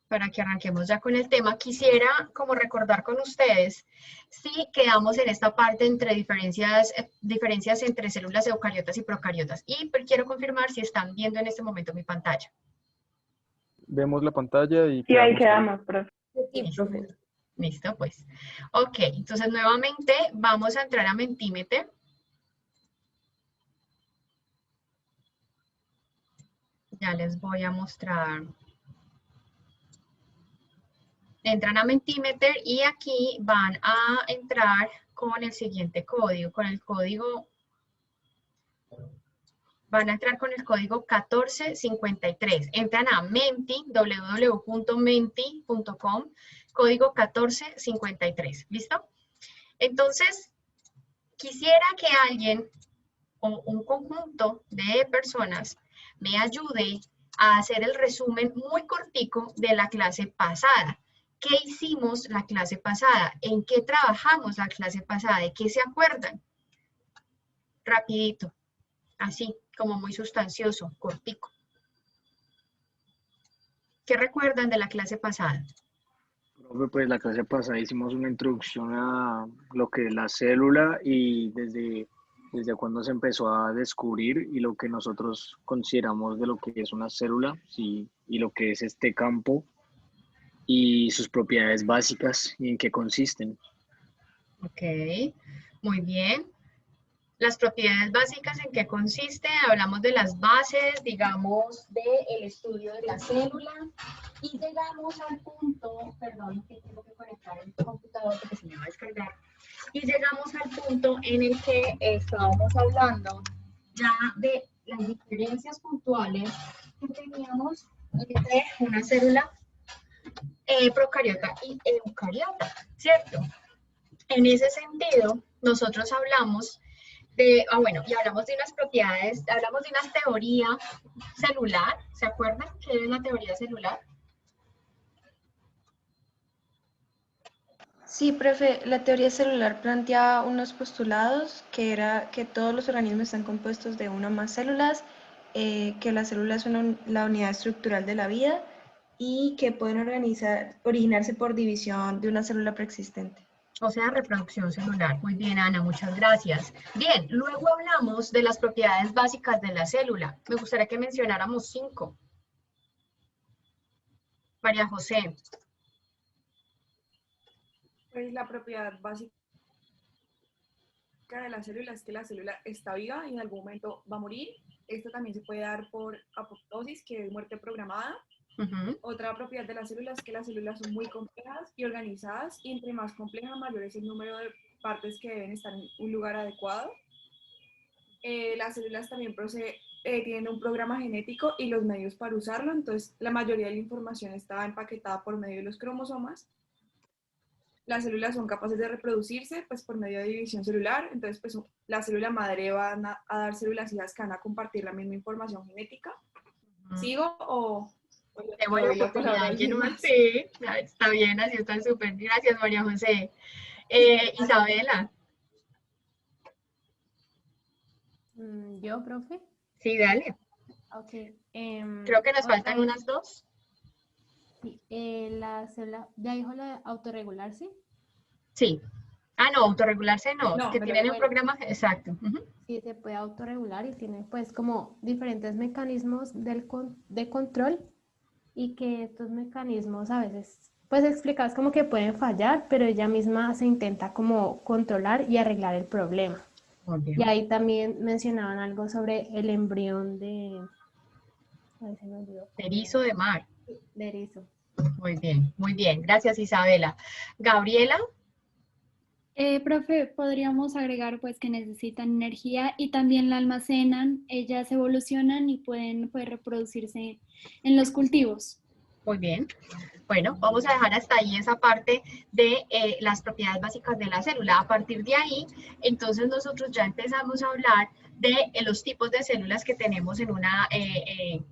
arranquemos, ya con el tema, quisiera como recordar con ustedes si quedamos en esta parte entre diferencias entre células eucariotas y procariotas. Y quiero confirmar si están viendo en este momento mi pantalla. Vemos la pantalla y sí, ahí quedamos quedamos, profe. Sí, profe. Listo, pues. Ok, entonces nuevamente vamos a entrar a Mentimeter. Ya les voy a mostrar. Entran a Mentimeter y aquí van a entrar con el siguiente código, van a entrar con el código 1453. Entran a Menti, www.menti.com, código 1453. ¿Listo? Entonces, quisiera que alguien o un conjunto de personas me ayude a hacer el resumen muy cortico de la clase pasada. ¿Qué hicimos la clase pasada? ¿En qué trabajamos la clase pasada? ¿De qué se acuerdan? Rapidito, así, como muy sustancioso, cortico. ¿Qué recuerdan de la clase pasada? Profe, pues la clase pasada hicimos una introducción a lo que es la célula y desde cuándo se empezó a descubrir y lo que nosotros consideramos de lo que es una célula, sí, y lo que es este campo y sus propiedades básicas y en qué consisten. Ok, muy bien. Las propiedades básicas, ¿en qué consiste? Hablamos de las bases, digamos, del estudio de la célula y llegamos al punto, perdón, que tengo que conectar el computador porque se me va a descargar, y llegamos al punto en el que estábamos hablando ya de las diferencias puntuales que teníamos entre una célula procariota y eucariota, ¿cierto? En ese sentido, nosotros hablamos bueno, y hablamos de unas propiedades, hablamos de una teoría celular, ¿se acuerdan qué es la teoría celular? Sí, profe, la teoría celular plantea unos postulados que era que todos los organismos están compuestos de una o más células, que las células son la unidad estructural de la vida y que pueden originarse por división de una célula preexistente. O sea, reproducción celular. Muy bien, Ana, muchas gracias. Bien, luego hablamos de las propiedades básicas de la célula. Me gustaría que mencionáramos 5. María José. Pues la propiedad básica de la célula es que la célula está viva y en algún momento va a morir. Esto también se puede dar por apoptosis, que es muerte programada. Otra propiedad de las células es que las células son muy complejas y organizadas, y entre más compleja, mayor es el número de partes que deben estar en un lugar adecuado. Las células también tienen un programa genético y los medios para usarlo, entonces la mayoría de la información está empaquetada por medio de los cromosomas. Las células son capaces de reproducirse pues, por medio de división celular, entonces pues, la célula madre va a dar células hijas que van a compartir la misma información genética. ¿Sigo o...? Te voy a oportunidad a alguien más. Sí, está bien, así está súper. Gracias, María José. Isabela. ¿Yo, profe? Sí, dale. Ok. Creo que nos faltan unas 2. Sí, la célula, ¿ya dijo la de autorregularse? Sí. Ah, no, autorregularse no, No, que tienen un bueno. programa, exacto. Sí, se puede autorregular y tiene pues como diferentes mecanismos de control, y que estos mecanismos a veces pues explicados como que pueden fallar, pero ella misma se intenta como controlar y arreglar el problema. Muy bien. Y ahí también mencionaban algo sobre el embrión de... Ay, se me olvidó. Erizo de mar. De erizo. Muy bien. Gracias, Isabela. Gabriela. Profe, podríamos agregar pues que necesitan energía y también la almacenan, ellas evolucionan y pueden reproducirse en los cultivos. Muy bien. Bueno, vamos a dejar hasta ahí esa parte de las propiedades básicas de la célula. A partir de ahí, entonces nosotros ya empezamos a hablar de los tipos de células que tenemos en una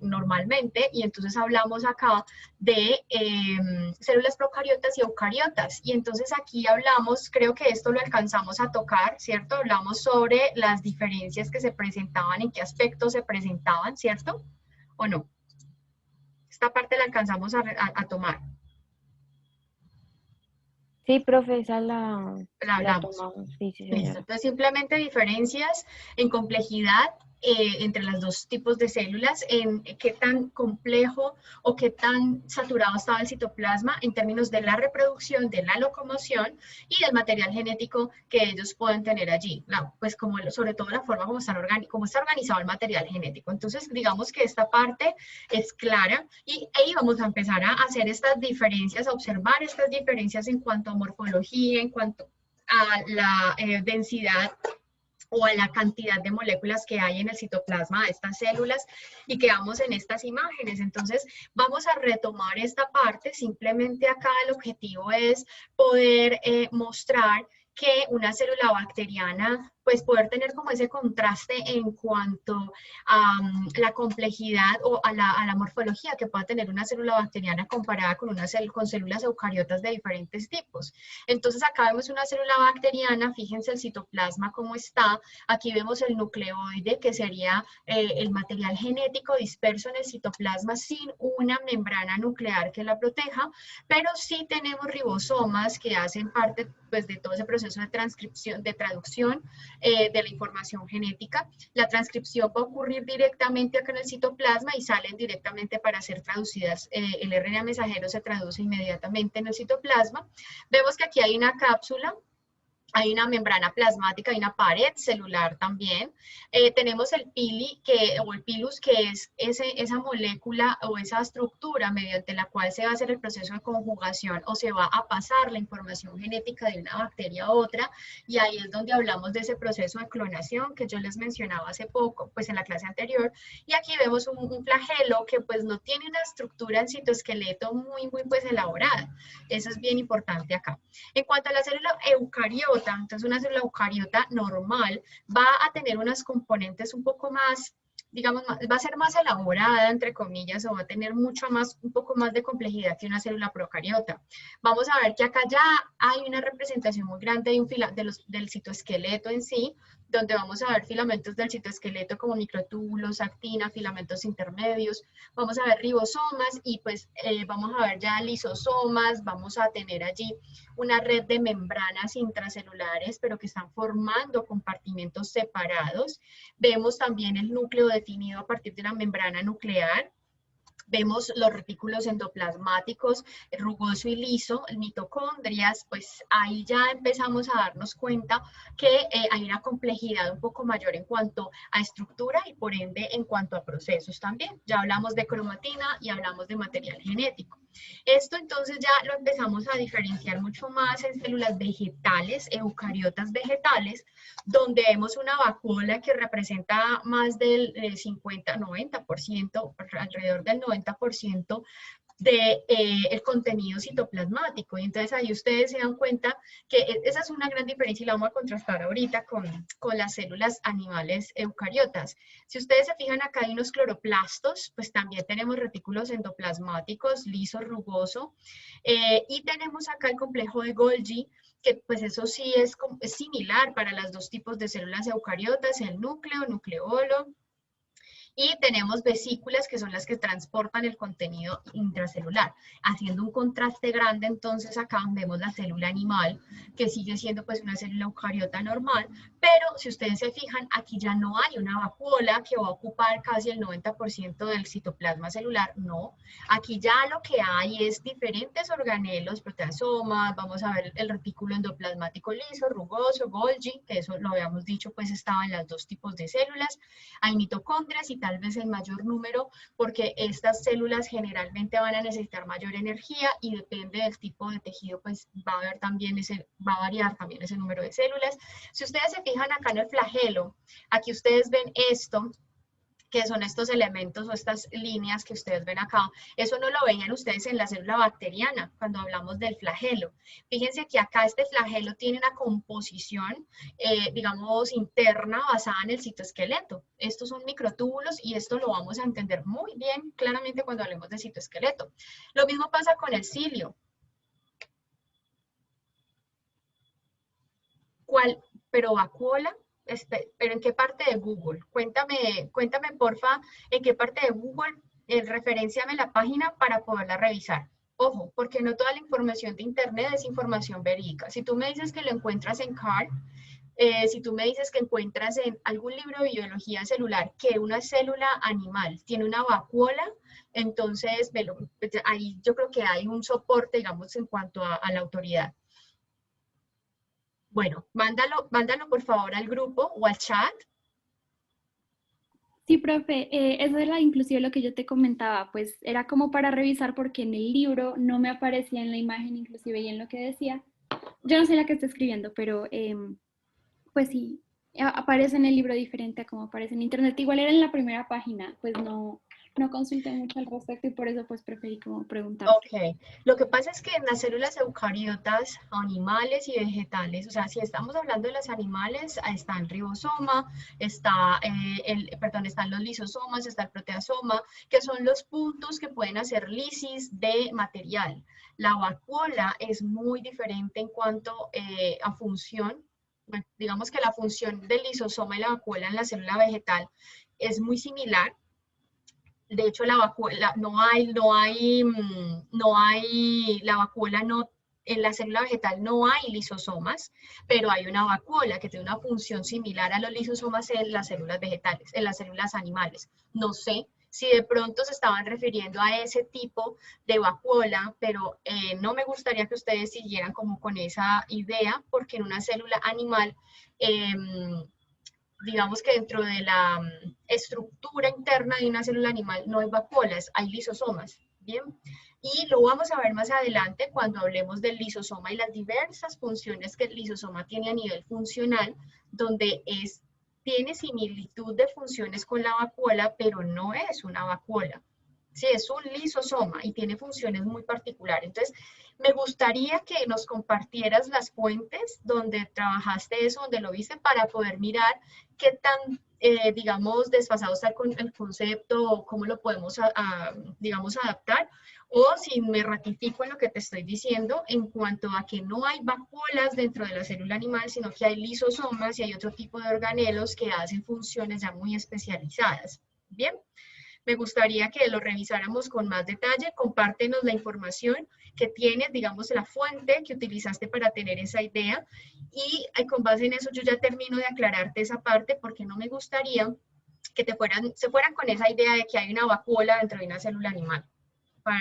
normalmente, y entonces hablamos acá de células procariotas y eucariotas. Y entonces aquí hablamos, creo que esto lo alcanzamos a tocar, ¿cierto? Hablamos sobre las diferencias que se presentaban, en qué aspectos se presentaban, ¿cierto? ¿O no? Esta parte la alcanzamos a tomar. Sí, profe, esa la Hablamos. tomamos. Sí, sí, Listo. señora. Entonces, simplemente diferencias en complejidad entre los dos tipos de células, en qué tan complejo o qué tan saturado estaba el citoplasma en términos de la reproducción, de la locomoción y del material genético que ellos pueden tener allí. Pues como sobre todo la forma como está organizado el material genético. Entonces, digamos que esta parte es clara y ahí vamos a empezar a hacer estas diferencias, a observar estas diferencias en cuanto a morfología, en cuanto a la densidad o a la cantidad de moléculas que hay en el citoplasma de estas células y que vamos en estas imágenes. Entonces, vamos a retomar esta parte. Simplemente acá el objetivo es poder mostrar que una célula bacteriana, pues poder tener como ese contraste en cuanto a la complejidad o a la morfología que pueda tener una célula bacteriana comparada con con células eucariotas de diferentes tipos. Entonces acá vemos una célula bacteriana, fíjense el citoplasma cómo está, aquí vemos el nucleoide que sería el material genético disperso en el citoplasma sin una membrana nuclear que la proteja, pero sí tenemos ribosomas que hacen parte pues de todo ese proceso de transcripción, de traducción de la información genética. La transcripción va a ocurrir directamente acá en el citoplasma y salen directamente para ser traducidas. El RNA mensajero se traduce inmediatamente en el citoplasma. Vemos que aquí hay una cápsula, hay una membrana plasmática, hay una pared celular también. Tenemos el pili, o el pilus, que es esa molécula o esa estructura mediante la cual se va a hacer el proceso de conjugación o se va a pasar la información genética de una bacteria a otra. Y ahí es donde hablamos de ese proceso de clonación que yo les mencionaba hace poco, pues en la clase anterior. Y aquí vemos un flagelo que pues no tiene una estructura en citoesqueleto muy pues elaborada. Eso es bien importante acá. En cuanto a la célula eucariota, entonces una célula eucariota normal va a tener unas componentes un poco más, digamos, va a ser más elaborada, entre comillas, o va a tener un poco más de complejidad que una célula procariota. Vamos a ver que acá ya hay una representación muy grande del citoesqueleto en sí, donde vamos a ver filamentos del citoesqueleto como microtúbulos, actina, filamentos intermedios, vamos a ver ribosomas y pues vamos a ver ya lisosomas, vamos a tener allí una red de membranas intracelulares, pero que están formando compartimentos separados. Vemos también el núcleo definido a partir de la membrana nuclear. Vemos los retículos endoplasmáticos, rugoso y liso, mitocondrias, pues ahí ya empezamos a darnos cuenta que hay una complejidad un poco mayor en cuanto a estructura y por ende en cuanto a procesos también. Ya hablamos de cromatina y hablamos de material genético. Esto entonces ya lo empezamos a diferenciar mucho más en células vegetales, eucariotas vegetales, donde vemos una vacuola que representa más del 50-90%, alrededor del 90% de el contenido citoplasmático. Y entonces ahí ustedes se dan cuenta que esa es una gran diferencia y la vamos a contrastar ahorita con las células animales eucariotas. Si ustedes se fijan acá hay unos cloroplastos, pues también tenemos retículos endoplasmáticos, liso, rugoso, y tenemos acá el complejo de Golgi, que pues eso sí es similar para los dos tipos de células eucariotas, el núcleo, nucleolo, y tenemos vesículas que son las que transportan el contenido intracelular. Haciendo un contraste grande, entonces acá vemos la célula animal, que sigue siendo pues una célula eucariota normal, pero si ustedes se fijan, aquí ya no hay una vacuola que va a ocupar casi el 90% del citoplasma celular, no. Aquí ya lo que hay es diferentes organelos, proteasomas, vamos a ver el retículo endoplasmático liso, rugoso, Golgi, que eso lo habíamos dicho, pues estaba en los dos tipos de células. Hay mitocondrias y tal vez el mayor número, porque estas células generalmente van a necesitar mayor energía y depende del tipo de tejido, pues va a variar también ese número de células. Si ustedes se fijan acá en el flagelo, aquí ustedes ven esto, que son estos elementos o estas líneas que ustedes ven acá. Eso no lo veían ustedes en la célula bacteriana cuando hablamos del flagelo. Fíjense que acá este flagelo tiene una composición, digamos, interna basada en el citoesqueleto. Estos son microtúbulos y esto lo vamos a entender muy bien claramente cuando hablemos de citoesqueleto. Lo mismo pasa con el cilio. ¿Cuál? Pero vacuola. Pero ¿en qué parte de Google? Cuéntame porfa, ¿en qué parte de Google? Referénciame la página para poderla revisar. Ojo, porque no toda la información de internet es información verídica. Si tú me dices que lo encuentras en CARD, si tú me dices que encuentras en algún libro de biología celular que una célula animal tiene una vacuola, entonces ahí yo creo que hay un soporte, digamos, en cuanto a la autoridad. Bueno, mándalo por favor al grupo o al chat. Sí, profe, eso era inclusive lo que yo te comentaba, pues era como para revisar porque en el libro no me aparecía en la imagen inclusive y en lo que decía. Yo no sé la que está escribiendo, pero pues sí, aparece en el libro diferente a como aparece en internet. Igual era en la primera página, pues no consulté mucho al respecto y por eso pues preferí como preguntar. Ok, lo que pasa es que en las células eucariotas, animales y vegetales, o sea, si estamos hablando de los animales, está el ribosoma, están los lisosomas, está el proteasoma, que son los puntos que pueden hacer lisis de material. La vacuola es muy diferente en cuanto a función. Bueno, digamos que la función del lisosoma y la vacuola en la célula vegetal es muy similar. De hecho, la vacuola en la célula vegetal no hay lisosomas, pero hay una vacuola que tiene una función similar a los lisosomas en las células vegetales, en las células animales. No sé si de pronto se estaban refiriendo a ese tipo de vacuola, pero no me gustaría que ustedes siguieran como con esa idea, porque en una célula animal, digamos que dentro de la estructura interna de una célula animal no hay vacuolas, hay lisosomas, ¿bien? Y lo vamos a ver más adelante cuando hablemos del lisosoma y las diversas funciones que el lisosoma tiene a nivel funcional, donde tiene similitud de funciones con la vacuola, pero no es una vacuola. Sí, es un lisosoma y tiene funciones muy particulares. Entonces, me gustaría que nos compartieras las fuentes donde trabajaste eso, donde lo viste, para poder mirar qué tan, digamos, desfasado está el concepto, cómo lo podemos, digamos, adaptar, o si me ratifico en lo que te estoy diciendo en cuanto a que no hay vacuolas dentro de la célula animal, sino que hay lisosomas y hay otro tipo de organelos que hacen funciones ya muy especializadas. ¿Bien? Me gustaría que lo revisáramos con más detalle. Compártenos la información que tienes, digamos, la fuente que utilizaste para tener esa idea. Y con base en eso yo ya termino de aclararte esa parte porque no me gustaría que se fueran con esa idea de que hay una vacuola dentro de una célula animal.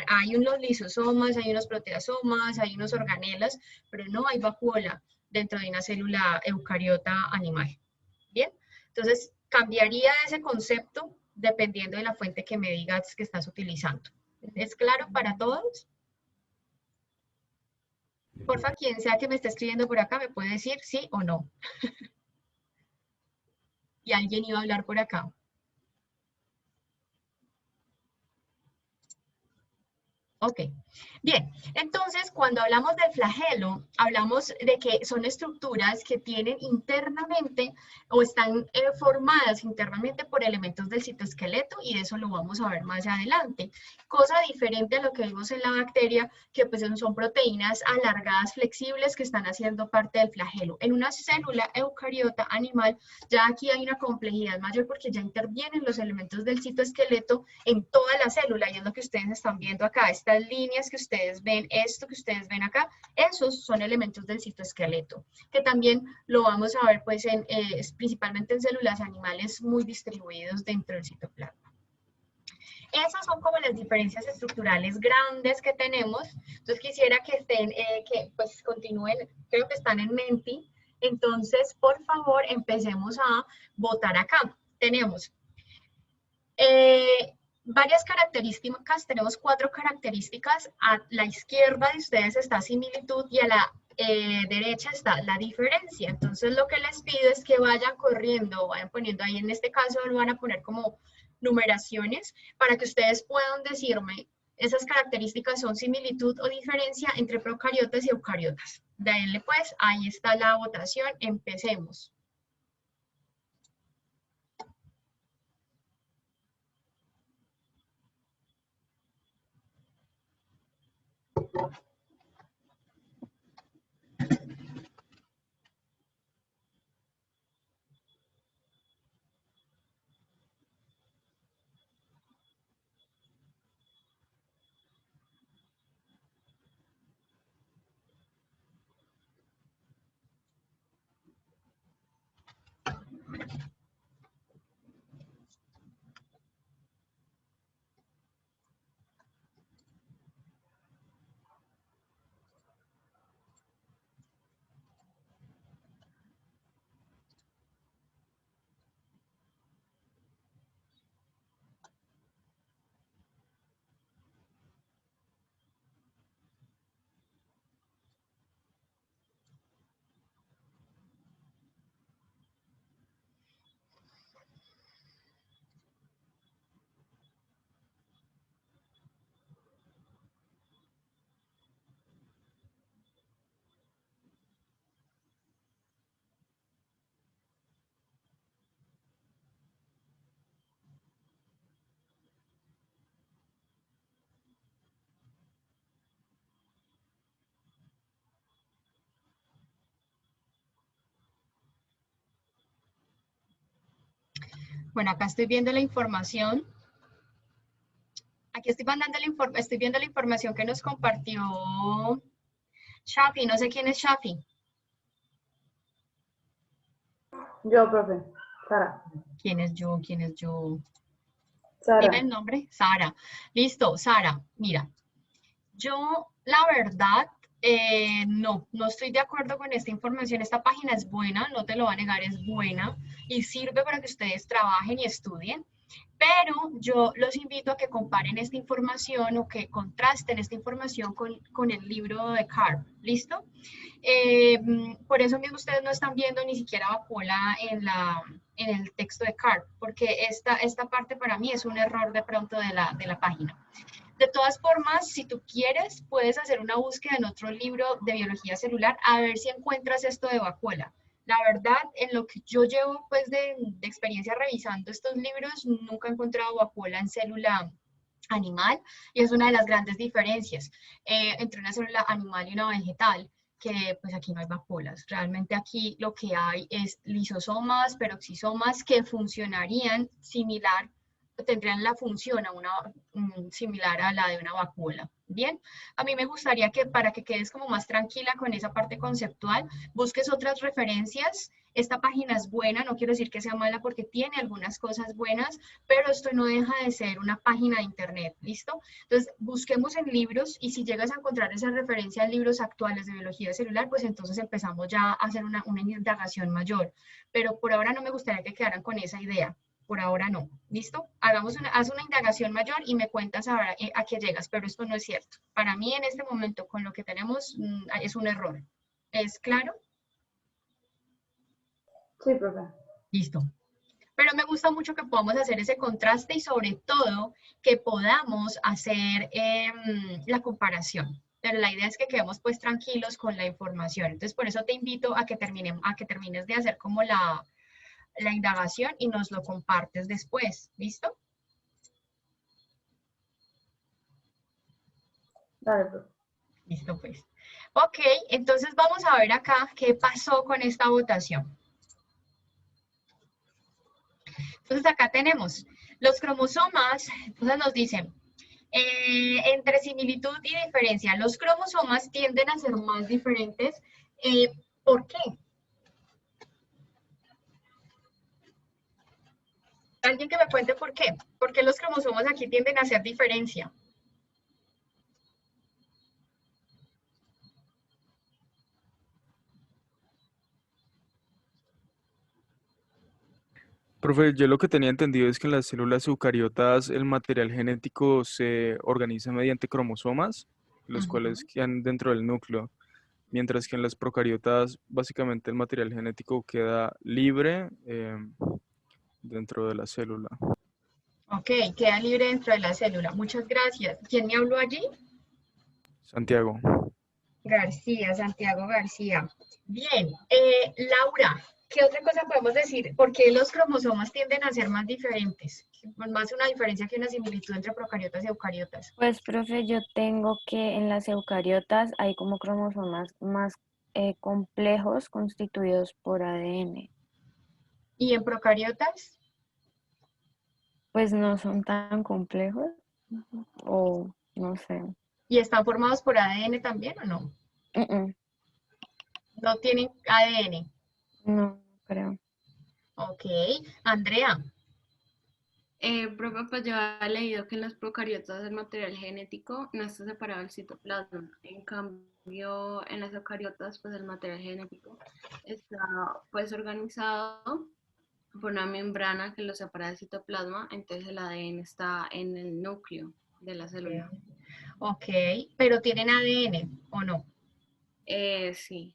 Hay unos lisosomas, hay unos proteasomas, hay unos organelas, pero no hay vacuola dentro de una célula eucariota animal. ¿Bien? Entonces, cambiaría ese concepto dependiendo de la fuente que me digas que estás utilizando. ¿Es claro para todos? Porfa, quien sea que me esté escribiendo por acá, me puede decir sí o no. Y alguien iba a hablar por acá. Ok, bien, entonces cuando hablamos del flagelo, hablamos de que son estructuras que tienen internamente o están formadas internamente por elementos del citoesqueleto y eso lo vamos a ver más adelante. Cosa diferente a lo que vimos en la bacteria, que pues son proteínas alargadas flexibles que están haciendo parte del flagelo. En una célula eucariota animal, ya aquí hay una complejidad mayor porque ya intervienen los elementos del citoesqueleto en toda la célula y es lo que ustedes están viendo acá. Estas líneas que ustedes ven, esto que ustedes ven acá, esos son elementos del citoesqueleto, que también lo vamos a ver pues principalmente en células animales muy distribuidos dentro del citoplasma. Esas son como las diferencias estructurales grandes que tenemos. Entonces quisiera que estén, que pues continúen, creo que están en Menti. Entonces, por favor, empecemos a votar acá. Tenemos varias características, tenemos 4 características. A la izquierda de ustedes está similitud y a la derecha está la diferencia. Entonces lo que les pido es que vayan corriendo, vayan poniendo ahí, en este caso lo van a poner como numeraciones para que ustedes puedan decirme esas características son similitud o diferencia entre procariotas y eucariotas. Denle pues, ahí está la votación, empecemos. Bueno, acá estoy viendo la información. Aquí estoy viendo la información que nos compartió Shafi. No sé quién es Shafi. Yo, profe. Sara. ¿Quién es yo? ¿Quién es yo? Sara. Dime el nombre. Sara. Listo, Sara. Mira, yo la verdad no estoy de acuerdo con esta información. Esta página es buena, no te lo va a negar, es buena y sirve para que ustedes trabajen y estudien. Pero yo los invito a que comparen esta información o que contrasten esta información con el libro de Carp. ¿Listo? Por eso mismo ustedes no están viendo ni siquiera Vacuola en el texto de Carp, porque esta parte para mí es un error de pronto de la página. De todas formas, si tú quieres, puedes hacer una búsqueda en otro libro de biología celular a ver si encuentras esto de Vacuola. La verdad, en lo que yo llevo pues de experiencia revisando estos libros, nunca he encontrado vacuola en célula animal y es una de las grandes diferencias entre una célula animal y una vegetal, que pues aquí no hay vacuolas. Realmente aquí lo que hay es lisosomas, peroxisomas que funcionarían similar, tendrían la función similar a la de una vacuola. Bien, a mí me gustaría que para que quedes como más tranquila con esa parte conceptual, busques otras referencias. Esta página es buena, no quiero decir que sea mala porque tiene algunas cosas buenas, pero esto no deja de ser una página de internet, ¿listo? Entonces, busquemos en libros y si llegas a encontrar esa referencia en libros actuales de biología celular, pues entonces empezamos ya a hacer una indagación mayor. Pero por ahora no me gustaría que quedaran con esa idea. Por ahora no. ¿Listo? Haz una indagación mayor y me cuentas ahora a qué llegas, pero esto no es cierto. Para mí en este momento con lo que tenemos es un error. ¿Es claro? Sí, profe. Listo. Pero me gusta mucho que podamos hacer ese contraste y sobre todo que podamos hacer la comparación. Pero la idea es que quedemos pues tranquilos con la información. Entonces por eso te invito a que termines de hacer como la indagación y nos lo compartes después. ¿Listo? Dale, profe. Listo, pues. Ok, entonces vamos a ver acá qué pasó con esta votación. Entonces acá tenemos los cromosomas, entonces nos dicen, entre similitud y diferencia, los cromosomas tienden a ser más diferentes. ¿Por qué? Alguien que me cuente por qué. ¿Por qué los cromosomas aquí tienden a hacer diferencia? Profe, yo lo que tenía entendido es que en las células eucariotas el material genético se organiza mediante cromosomas, los cuales quedan dentro del núcleo, mientras que en las procariotas básicamente el material genético queda libre dentro de la célula. Ok, queda libre dentro de la célula. Muchas gracias. ¿Quién me habló allí? Santiago. García, Santiago García. Bien, Laura, ¿qué otra cosa podemos decir? ¿Por qué los cromosomas tienden a ser más diferentes? Más una diferencia que una similitud entre procariotas y eucariotas. Pues, profe, yo tengo que en las eucariotas hay como cromosomas más complejos constituidos por ADN. ¿Y en procariotas? Pues no son tan complejos, o no sé. ¿Y están formados por ADN también o no? Mm, No tienen ADN. no creo. Ok. Andrea, Profe, pues yo había leído que en los procariotas el material genético no está separado del citoplasma. En cambio, en las eucariotas, pues el material genético está pues organizado por una membrana que lo separa del citoplasma, entonces el ADN está en el núcleo de la célula. ok, pero ¿tienen ADN o no? Sí.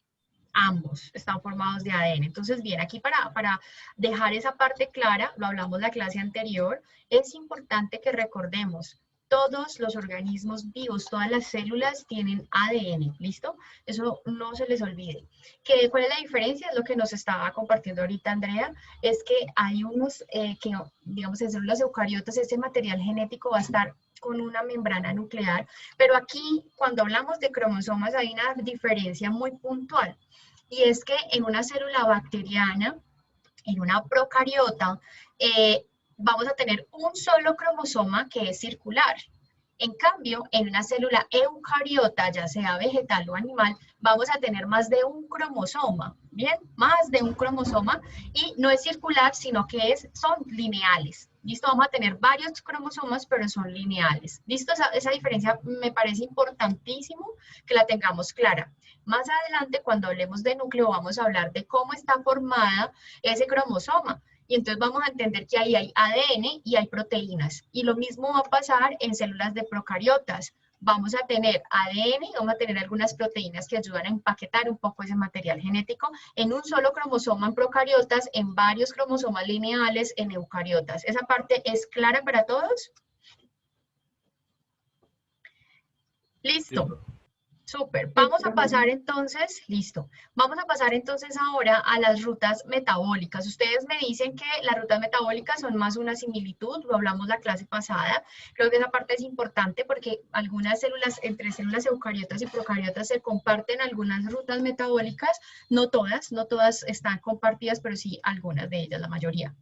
Ambos están formados de ADN. Entonces, bien, aquí para dejar esa parte clara, lo hablamos la clase anterior, es importante que recordemos, todos los organismos vivos, todas las células tienen ADN, ¿listo? Eso no se les olvide. ¿Cuál es la diferencia? Es lo que nos estaba compartiendo ahorita Andrea, es que hay unos que, digamos, en células eucariotas, ese material genético va a estar con una membrana nuclear, pero aquí, cuando hablamos de cromosomas, hay una diferencia muy puntual. Y es que en una célula bacteriana, en una procariota, vamos a tener un solo cromosoma que es circular. En cambio, en una célula eucariota, ya sea vegetal o animal, vamos a tener más de un cromosoma, ¿bien? Más de un cromosoma, y no es circular, sino que son lineales. ¿Listo? Vamos a tener varios cromosomas, pero son lineales. ¿Listo? Esa diferencia me parece importantísimo que la tengamos clara. Más adelante, cuando hablemos de núcleo, vamos a hablar de cómo está formada ese cromosoma. Y entonces vamos a entender que ahí hay ADN y hay proteínas. Y lo mismo va a pasar en células de procariotas. Vamos a tener ADN y vamos a tener algunas proteínas que ayudan a empaquetar un poco ese material genético en un solo cromosoma en procariotas, en varios cromosomas lineales en eucariotas. ¿Esa parte es clara para todos? Listo. Súper. Vamos a pasar entonces, listo. Vamos a pasar entonces ahora a las rutas metabólicas. Ustedes me dicen que las rutas metabólicas son más una similitud, lo hablamos la clase pasada. Creo que esa parte es importante porque algunas células, entre células eucariotas y procariotas se comparten algunas rutas metabólicas, no todas están compartidas, pero sí algunas de ellas, la mayoría.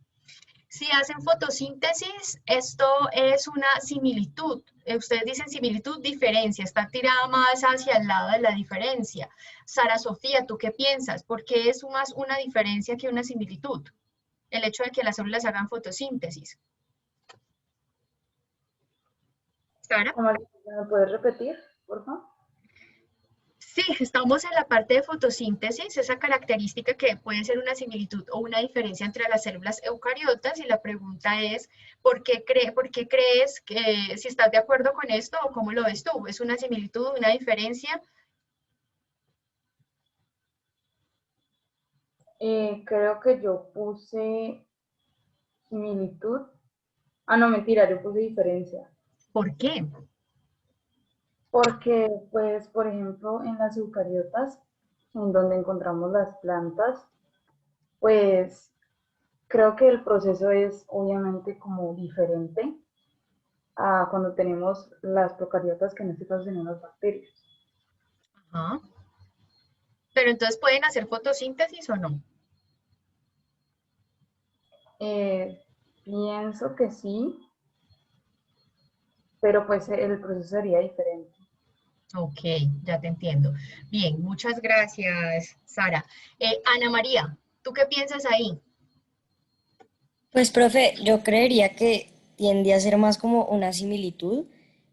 Si hacen fotosíntesis, esto es una similitud. Ustedes dicen similitud, diferencia, está tirada más hacia el lado de la diferencia. Sara Sofía, ¿tú qué piensas? ¿Por qué es más una diferencia que una similitud? El hecho de que las células hagan fotosíntesis. Sara. ¿Me puedes repetir, por favor? Sí, estamos en la parte de fotosíntesis, esa característica que puede ser una similitud o una diferencia entre las células eucariotas, y la pregunta es, ¿por qué crees que, si estás de acuerdo con esto o cómo lo ves tú? ¿Es una similitud, una diferencia? Creo que yo puse similitud. Ah, no, mentira, yo puse diferencia. ¿Por qué? Porque, pues, por ejemplo, en las eucariotas, en donde encontramos las plantas, pues, creo que el proceso es obviamente como diferente a cuando tenemos las procariotas, que en este caso tenemos las bacterias. Ajá. Pero entonces, ¿pueden hacer fotosíntesis o no? Pienso que sí, pero pues el proceso sería diferente. Ok, ya te entiendo. Bien, muchas gracias, Sara. Ana María, ¿tú qué piensas ahí? Pues, profe, yo creería que tiende a ser más como una similitud,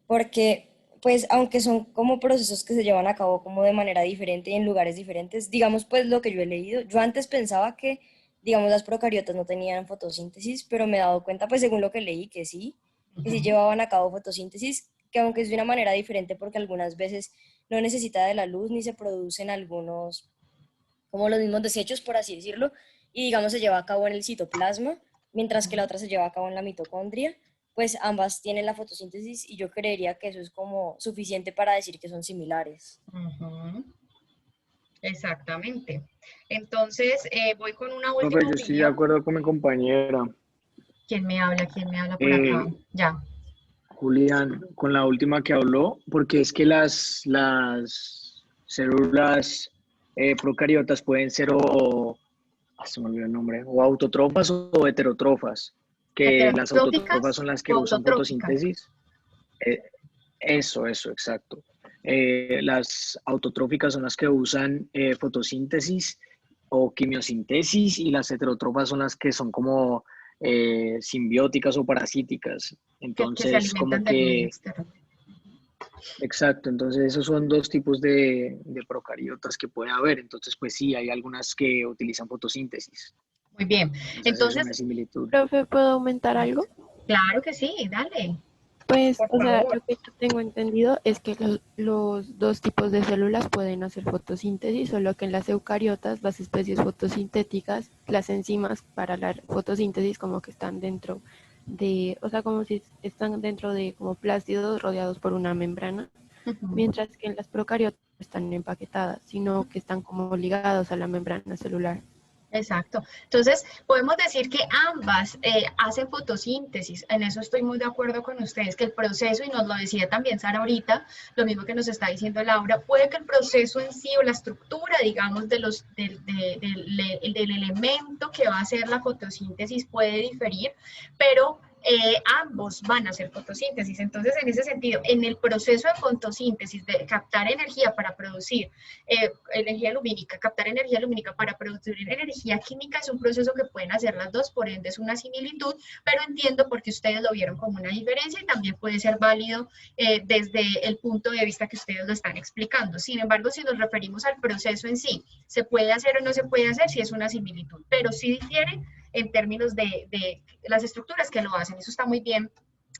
porque, pues, aunque son como procesos que se llevan a cabo como de manera diferente y en lugares diferentes, digamos, pues, lo que yo he leído, yo antes pensaba que, digamos, las procariotas no tenían fotosíntesis, pero me he dado cuenta, pues, según lo que leí, que sí llevaban a cabo fotosíntesis, que aunque es de una manera diferente, porque algunas veces no necesita de la luz ni se producen algunos, como los mismos desechos, por así decirlo, y digamos se lleva a cabo en el citoplasma, mientras que la otra se lleva a cabo en la mitocondria, pues ambas tienen la fotosíntesis y yo creería que eso es como suficiente para decir que son similares. Exactamente. Entonces, voy con una Profe, última yo estoy de opinión. acuerdo con mi compañera. ¿Quién me habla? ¿Quién me habla por acá? Ya. Julián, con la última que habló, porque es que las células procariotas pueden ser se me olvidó el nombre, o autotrofas o heterotrofas, que las autotrofas ¿Heterotróficas son las que o usan autotróficas? fotosíntesis. Eso, exacto. Las autotróficas son las que usan fotosíntesis o quimiosintesis y las heterotrofas son las que son como simbióticas o parasíticas. Que se Entonces, como alimentan del medio que, externo. exacto, entonces esos son dos tipos de procariotas que puede haber. Entonces, pues sí, hay algunas que utilizan fotosíntesis. Muy bien. Entonces es una Entonces, similitud. Profe, ¿puedo aumentar algo? claro que sí, dale. Pues, Por o sea, favor. lo que yo tengo entendido es que los dos tipos de células pueden hacer fotosíntesis, solo que en las eucariotas, las especies fotosintéticas, las enzimas para la fotosíntesis como que están dentro de, o sea, como si están dentro de como plástidos rodeados por una membrana, mientras que en las procariotas no están empaquetadas, sino que están como ligados a la membrana celular. Exacto. Entonces, podemos decir que ambas hacen fotosíntesis. En eso estoy muy de acuerdo con ustedes, que el proceso, y nos lo decía también Sara ahorita, lo mismo que nos está diciendo Laura, puede que el proceso en sí o la estructura, digamos, del elemento que va a hacer la fotosíntesis puede diferir, pero ambos van a hacer fotosíntesis. Entonces, en ese sentido, en el proceso de fotosíntesis, de captar energía para producir energía lumínica, captar energía lumínica para producir energía química es un proceso que pueden hacer las dos, por ende es una similitud, pero entiendo por qué ustedes lo vieron como una diferencia y también puede ser válido desde el punto de vista que ustedes lo están explicando. Sin embargo, si nos referimos al proceso en sí, ¿se puede hacer o no se puede hacer? Sí es una similitud, pero sí difiere en términos de las estructuras que lo hacen. Eso está muy bien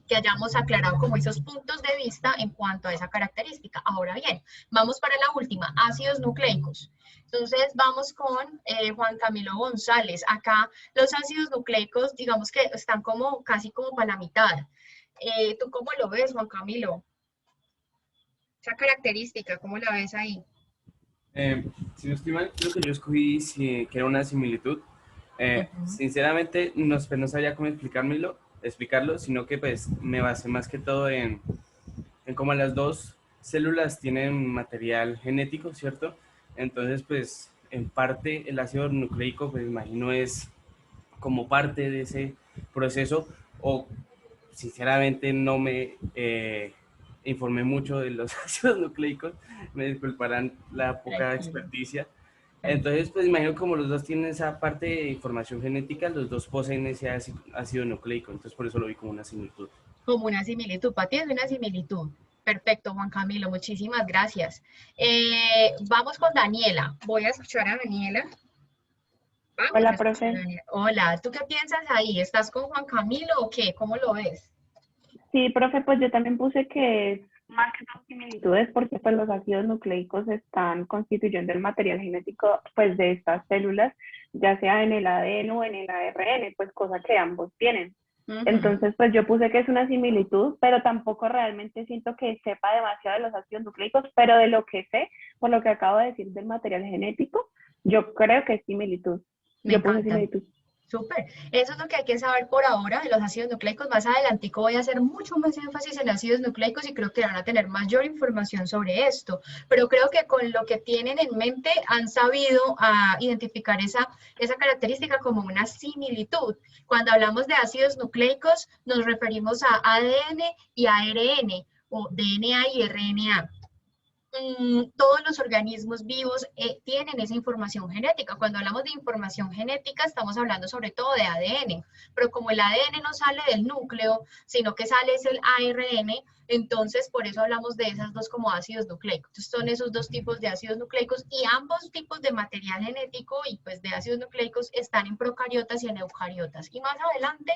que hayamos aclarado como esos puntos de vista en cuanto a esa característica. Ahora bien, vamos para la última, ácidos nucleicos. Entonces vamos con Juan Camilo González. Acá los ácidos nucleicos, digamos que están como casi como para la mitad. ¿Tú cómo lo ves, Juan Camilo? Esa característica, ¿cómo la ves ahí? Si no estoy mal, creo que yo escogí que era una similitud. Sinceramente, no sabía cómo explicarlo, sino que pues me basé más que todo en cómo las dos células tienen material genético, ¿cierto? Entonces, pues, en parte el ácido nucleico, pues, imagino es como parte de ese proceso, o sinceramente no me informé mucho de los ácidos nucleicos, me disculparán la poca experticia. Entonces, pues imagino como los dos tienen esa parte de información genética, los dos poseen ese ácido nucleico, entonces por eso lo vi como una similitud. Como una similitud, para ti es una similitud. Perfecto, Juan Camilo, muchísimas gracias. Vamos con Daniela. Voy a escuchar a Daniela. Hola, profe. Hola, ¿tú qué piensas ahí? ¿Estás con Juan Camilo o qué? ¿Cómo lo ves? Sí, profe, pues yo también puse que es más que todo similitudes porque pues los ácidos nucleicos están constituyendo el material genético pues de estas células, ya sea en el ADN o en el ARN, pues cosa que ambos tienen. Entonces, pues yo puse que es una similitud, pero tampoco realmente siento que sepa demasiado de los ácidos nucleicos, pero de lo que sé, por lo que acabo de decir del material genético, yo creo que es similitud. Yo puse similitud. Súper. Eso es lo que hay que saber por ahora de los ácidos nucleicos. Más adelantico voy a hacer mucho más énfasis en ácidos nucleicos y creo que van a tener mayor información sobre esto. Pero creo que con lo que tienen en mente han sabido identificar esa característica como una similitud. Cuando hablamos de ácidos nucleicos nos referimos a ADN y ARN o DNA y RNA. Todos los organismos vivos tienen esa información genética. Cuando hablamos de información genética estamos hablando sobre todo de ADN, pero como el ADN no sale del núcleo, sino que sale es el ARN, entonces por eso hablamos de esas dos como ácidos nucleicos. Entonces, son esos dos tipos de ácidos nucleicos y ambos tipos de material genético y pues de ácidos nucleicos están en procariotas y en eucariotas. Y más adelante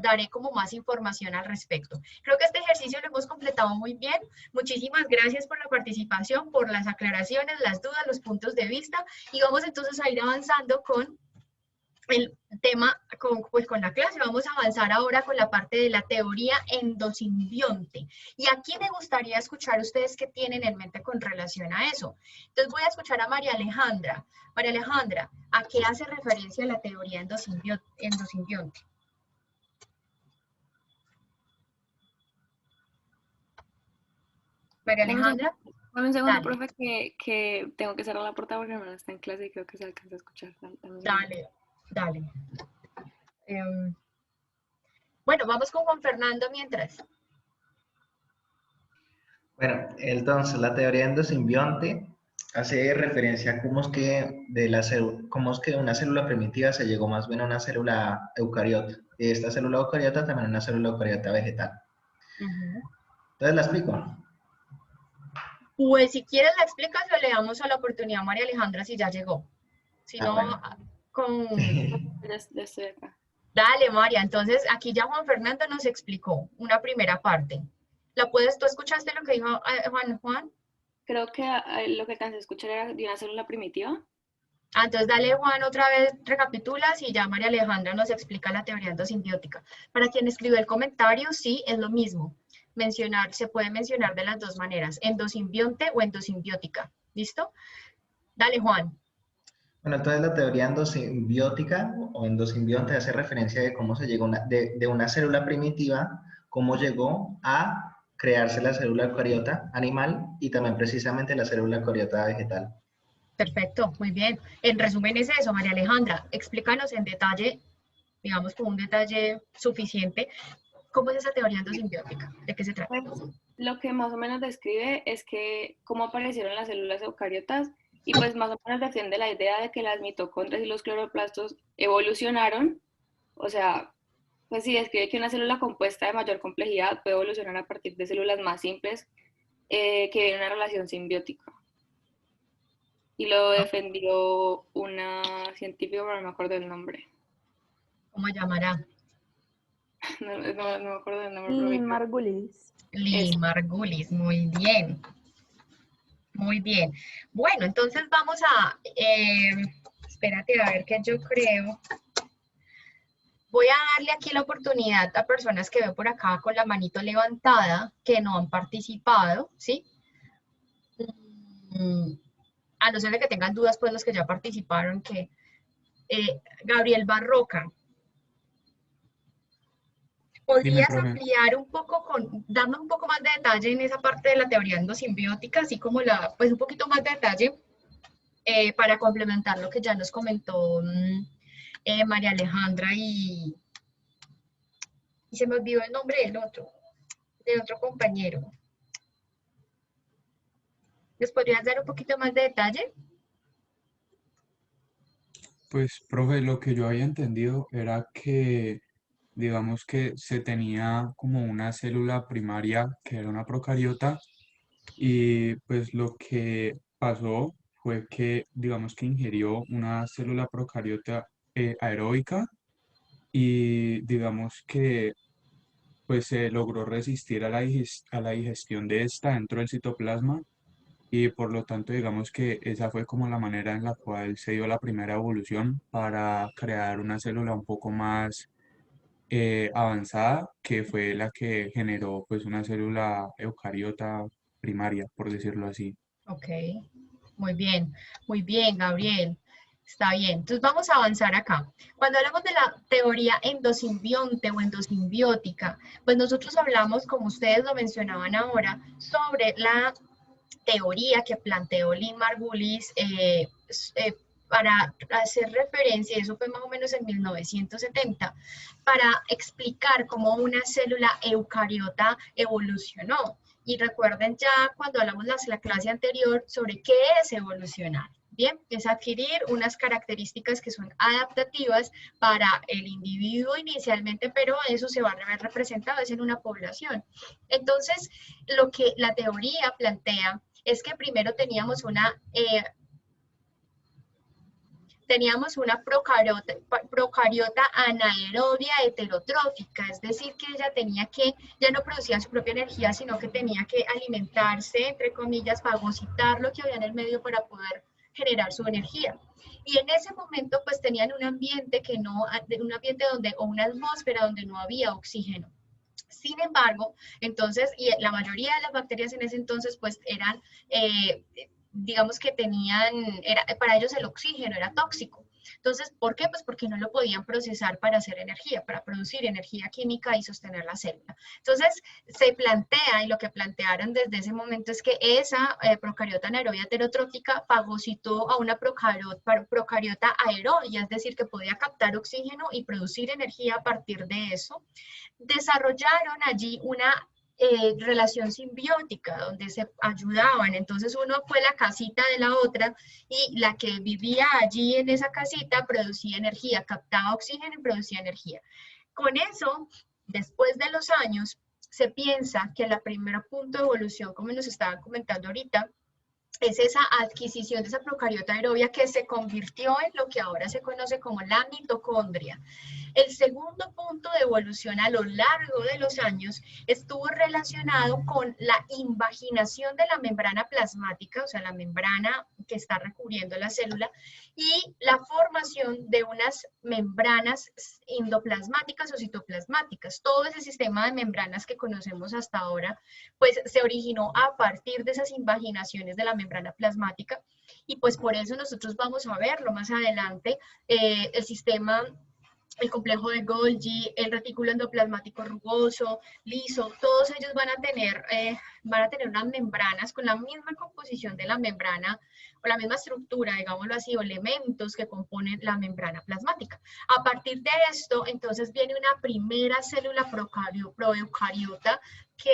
daré como más información al respecto. Creo que este ejercicio lo hemos completado muy bien. Muchísimas gracias por la participación, por las aclaraciones, las dudas, los puntos de vista y vamos entonces a ir avanzando con el tema con la clase. Vamos a avanzar ahora con la parte de la teoría endosimbionte. Y aquí me gustaría escuchar ustedes qué tienen en mente con relación a eso. Entonces voy a escuchar a María Alejandra. María Alejandra, ¿a qué hace referencia la teoría endosimbionte? María Alejandra. Dame un segundo, Dale. profe, que tengo que cerrar la puerta porque mi hermana está en clase y creo que se alcanza a escuchar. Dale. Bueno, vamos con Juan Fernando mientras. Bueno, entonces la teoría endosimbionte hace referencia a cómo es que de una célula primitiva se llegó más bien a una célula eucariota. Y esta célula eucariota también es una célula eucariota vegetal. Entonces la explico. Pues si quieres la explicas, le damos a la oportunidad a María Alejandra si ya llegó. Si no, bueno. Ya estoy acá. Dale, María. Entonces, aquí ya Juan Fernando nos explicó una primera parte. ¿Tú escuchaste lo que dijo Juan? Creo que lo que alcancé a escuchar era de una célula primitiva. Entonces dale, Juan, otra vez recapitulas y ya María Alejandra nos explica la teoría endosimbiótica. Para quien escribió el comentario, sí, es lo mismo. Se puede mencionar de las dos maneras, endosimbionte o endosimbiótica. ¿Listo? Dale, Juan. Bueno, entonces la teoría endosimbiótica o endosimbionte hace referencia de cómo se llegó de una célula primitiva, cómo llegó a crearse la célula eucariota animal y también precisamente la célula eucariota vegetal. Perfecto, muy bien. En resumen es eso, María Alejandra. Explícanos en detalle, digamos con un detalle suficiente, ¿cómo es esa teoría endosimbiótica? ¿De qué se trata? Pues, lo que más o menos describe es que cómo aparecieron las células eucariotas y pues más o menos defiende la idea de que las mitocondrias y los cloroplastos evolucionaron. O sea, pues sí, describe que una célula compuesta de mayor complejidad puede evolucionar a partir de células más simples que viven en una relación simbiótica. Y lo defendió una científica, pero no me acuerdo del nombre. ¿Cómo llamará? No me acuerdo del nombre. Lynn Margulis. Lynn Margulis, muy bien. Muy bien. Bueno, entonces vamos a... espérate a ver que yo creo... Voy a darle aquí la oportunidad a personas que veo por acá con la manito levantada, que no han participado, ¿sí? A no ser de que tengan dudas, pues los que ya participaron, que Gabriel Barroca, ¿podrías ampliar un poco, darnos un poco más de detalle en esa parte de la teoría endosimbiótica, así como pues un poquito más de detalle para complementar lo que ya nos comentó María Alejandra y se me olvidó el nombre del otro compañero? ¿Les podrías dar un poquito más de detalle? Pues, profe, lo que yo había entendido era que, digamos que se tenía como una célula primaria que era una procariota y pues lo que pasó fue que, digamos que ingirió una célula procariota aeróbica y digamos que pues se logró resistir a la digestión de esta dentro del citoplasma. Y por lo tanto, digamos que esa fue como la manera en la cual se dio la primera evolución para crear una célula un poco más avanzada, que fue la que generó pues una célula eucariota primaria, por decirlo así. Ok, muy bien, Gabriel. Está bien, entonces vamos a avanzar acá. Cuando hablamos de la teoría endosimbionte o endosimbiótica, pues nosotros hablamos, como ustedes lo mencionaban ahora, sobre la teoría que planteó Lynn Margulis para hacer referencia, eso fue más o menos en 1970, para explicar cómo una célula eucariota evolucionó. Y recuerden ya cuando hablamos de la clase anterior sobre qué es evolucionar. Bien, es adquirir unas características que son adaptativas para el individuo inicialmente, pero eso se va a ver representado es en una población. Entonces, lo que la teoría plantea es que primero teníamos una procariota anaerobia heterotrófica, es decir, que ella ya no producía su propia energía, sino que tenía que alimentarse, entre comillas, fagocitar lo que había en el medio para poder generar su energía. Y en ese momento pues tenían un ambiente o una atmósfera donde no había oxígeno. Sin embargo, entonces, y la mayoría de las bacterias en ese entonces pues eran, digamos que para ellos el oxígeno era tóxico. Entonces, ¿por qué? Pues porque no lo podían procesar para hacer energía, para producir energía química y sostener la célula. Entonces, se plantea, y lo que plantearon desde ese momento es que esa procariota anaerobia heterotrófica fagocitó a una procariota aerobia, es decir, que podía captar oxígeno y producir energía a partir de eso. Desarrollaron allí una relación simbiótica donde se ayudaban. Entonces uno fue la casita de la otra y la que vivía allí en esa casita producía energía, captaba oxígeno y producía energía. Con eso, después de los años, se piensa que el primer punto de evolución, como nos estaban comentando ahorita, es esa adquisición de esa procariota aerobia que se convirtió en lo que ahora se conoce como la mitocondria. El segundo punto de evolución a lo largo de los años estuvo relacionado con la invaginación de la membrana plasmática, o sea, la membrana que está recubriendo la célula, y la formación de unas membranas endoplasmáticas o citoplasmáticas. Todo ese sistema de membranas que conocemos hasta ahora, pues se originó a partir de esas invaginaciones de la membrana plasmática, y pues por eso nosotros vamos a verlo más adelante, el sistema, el complejo de Golgi, el retículo endoplasmático rugoso, liso, todos ellos van a tener unas membranas con la misma composición de la membrana, o la misma estructura, digámoslo así, o elementos que componen la membrana plasmática. A partir de esto, entonces viene una primera célula proeucariota que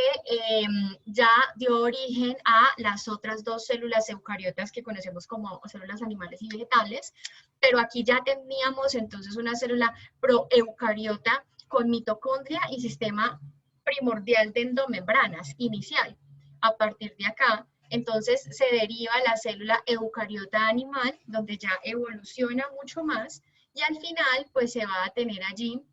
ya dio origen a las otras dos células eucariotas que conocemos como células animales y vegetales, pero aquí ya teníamos entonces una célula proeucariota con mitocondria y sistema primordial de endomembranas inicial. A partir de acá, entonces se deriva la célula eucariota animal, donde ya evoluciona mucho más, y al final pues se va a tener allí,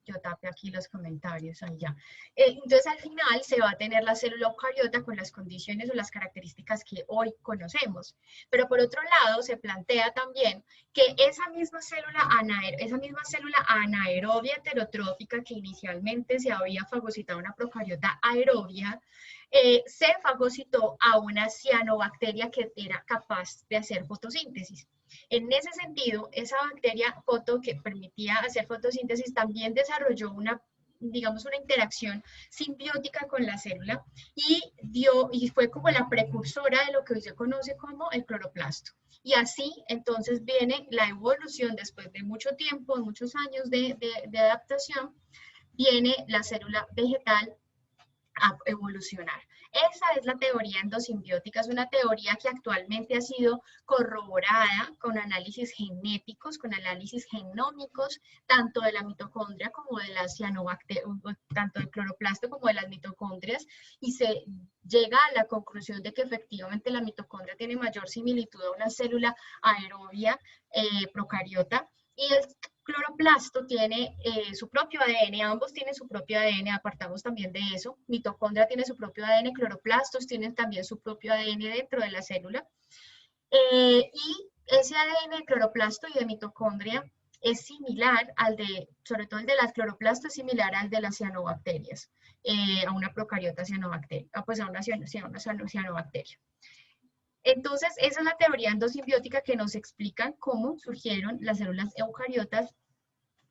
yo tapé aquí los comentarios, ahí ya. Entonces al final se va a tener la célula eucariota con las condiciones o las características que hoy conocemos. Pero por otro lado se plantea también que esa misma célula anaerobia heterotrófica que inicialmente se había fagocitado una procariota aerobia, se fagocitó a una cianobacteria que era capaz de hacer fotosíntesis. En ese sentido, esa bacteria que permitía hacer fotosíntesis también desarrolló una interacción simbiótica con la célula y fue como la precursora de lo que hoy se conoce como el cloroplasto. Y así, entonces, viene la evolución después de mucho tiempo, de muchos años de adaptación, viene la célula vegetal a evolucionar. Esa es la teoría endosimbiótica, es una teoría que actualmente ha sido corroborada con análisis genéticos, con análisis genómicos, tanto de la mitocondria como de la cianobacteria, tanto del cloroplasto como de las mitocondrias, y se llega a la conclusión de que efectivamente la mitocondria tiene mayor similitud a una célula aerobia procariota, y el cloroplasto tiene su propio ADN, ambos tienen su propio ADN, apartamos también de eso. Mitocondria tiene su propio ADN, cloroplastos tienen también su propio ADN dentro de la célula. Y ese ADN de cloroplasto y de mitocondria es similar al sobre todo el de las cloroplastos, es similar al de las cianobacterias, a una procariota cianobacteria, pues a una cianobacteria. Entonces, esa es la teoría endosimbiótica que nos explica cómo surgieron las células eucariotas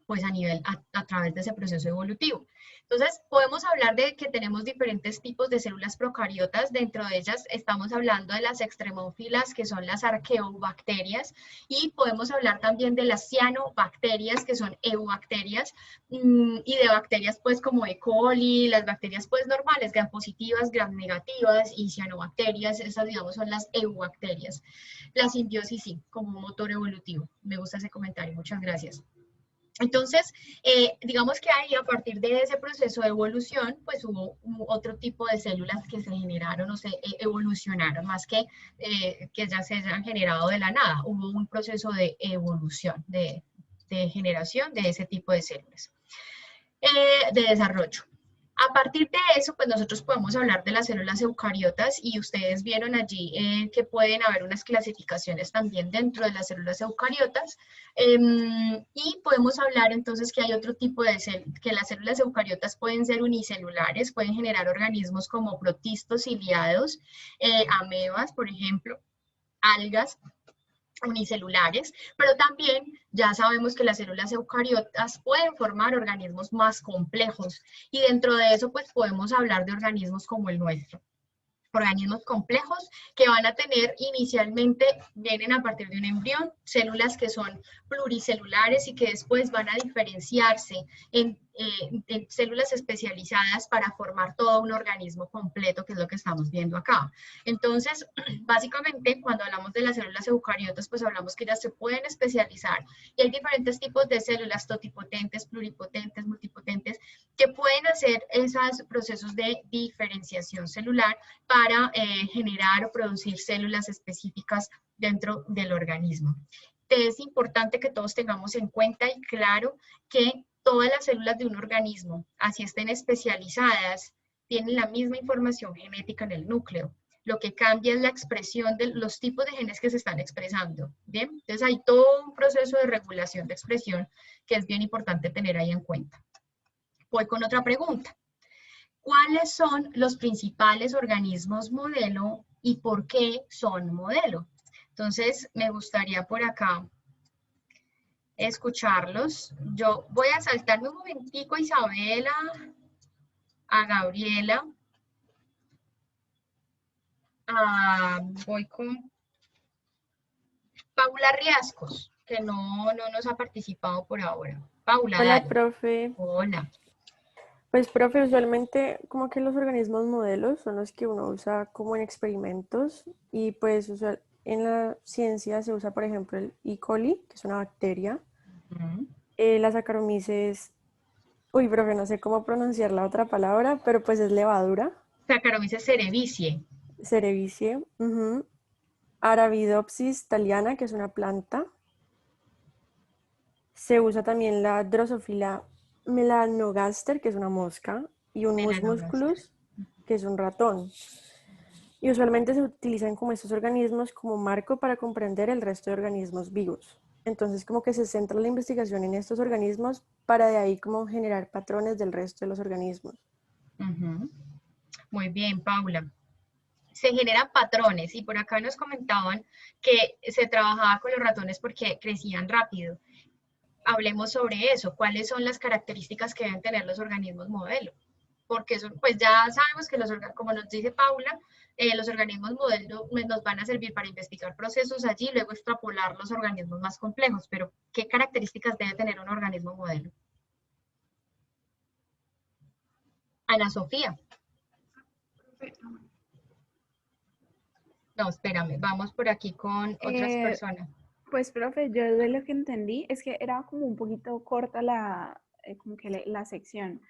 pues a través de ese proceso evolutivo. Entonces, podemos hablar de que tenemos diferentes tipos de células procariotas. Dentro de ellas estamos hablando de las extremófilas, que son las arqueobacterias, y podemos hablar también de las cianobacterias, que son eubacterias, y de bacterias pues como E. coli, las bacterias pues normales, gram positivas, gram negativas, y cianobacterias, esas digamos son las eubacterias. La simbiosis sí, como un motor evolutivo. Me gusta ese comentario, muchas gracias. Entonces, digamos que ahí a partir de ese proceso de evolución, pues hubo otro tipo de células que se generaron o se evolucionaron, más que ya se hayan generado de la nada. Hubo un proceso de evolución, de generación de ese tipo de células, de desarrollo. A partir de eso, pues nosotros podemos hablar de las células eucariotas y ustedes vieron allí que pueden haber unas clasificaciones también dentro de las células eucariotas y podemos hablar entonces que hay otro tipo de células, que las células eucariotas pueden ser unicelulares, pueden generar organismos como protistos ciliados, amebas, por ejemplo, algas, unicelulares, pero también ya sabemos que las células eucariotas pueden formar organismos más complejos y dentro de eso pues podemos hablar de organismos como el nuestro. Organismos complejos que van a tener inicialmente, vienen a partir de un embrión, células que son pluricelulares y que después van a diferenciarse en células especializadas para formar todo un organismo completo, que es lo que estamos viendo acá. Entonces, básicamente, cuando hablamos de las células eucariotas, pues hablamos que ellas se pueden especializar y hay diferentes tipos de células, totipotentes, pluripotentes, multipotentes, que pueden hacer esos procesos de diferenciación celular para generar o producir células específicas dentro del organismo. Es importante que todos tengamos en cuenta y claro que todas las células de un organismo, así estén especializadas, tienen la misma información genética en el núcleo. Lo que cambia es la expresión de los tipos de genes que se están expresando. ¿Bien? Entonces hay todo un proceso de regulación de expresión que es bien importante tener ahí en cuenta. Voy con otra pregunta. ¿Cuáles son los principales organismos modelo y por qué son modelo? Entonces, me gustaría por acá escucharlos. Yo voy a saltarme un momentico a Isabela, a Gabriela. Voy con Paula Riascos, que no nos ha participado por ahora. Paula, Hola, dale. profe. Hola. Pues, profe, usualmente como que los organismos modelos son los que uno usa como en experimentos y pues en la ciencia se usa, por ejemplo, el E. coli, que es una bacteria, la Saccharomyces, uy, profe, no sé cómo pronunciar la otra palabra, pero pues es levadura. Saccharomyces cerevisiae. Cerevisiae. Arabidopsis thaliana, que es una planta. Se usa también la Drosophila melanogaster, que es una mosca, y un musculus, que es un ratón. Y usualmente se utilizan como estos organismos como marco para comprender el resto de organismos vivos. Entonces como que se centra la investigación en estos organismos para de ahí como generar patrones del resto de los organismos. Muy bien, Paula. Se generan patrones y por acá nos comentaban que se trabajaba con los ratones porque crecían rápido. Hablemos sobre eso. ¿Cuáles son las características que deben tener los organismos modelo? Porque eso, pues ya sabemos que como nos dice Paula, los organismos modelo nos van a servir para investigar procesos allí y luego extrapolar los organismos más complejos. Pero, ¿qué características debe tener un organismo modelo? Ana Sofía. No, espérame, vamos por aquí con otras personas. Pues, profe, yo de lo que entendí es que era como un poquito corta la sección,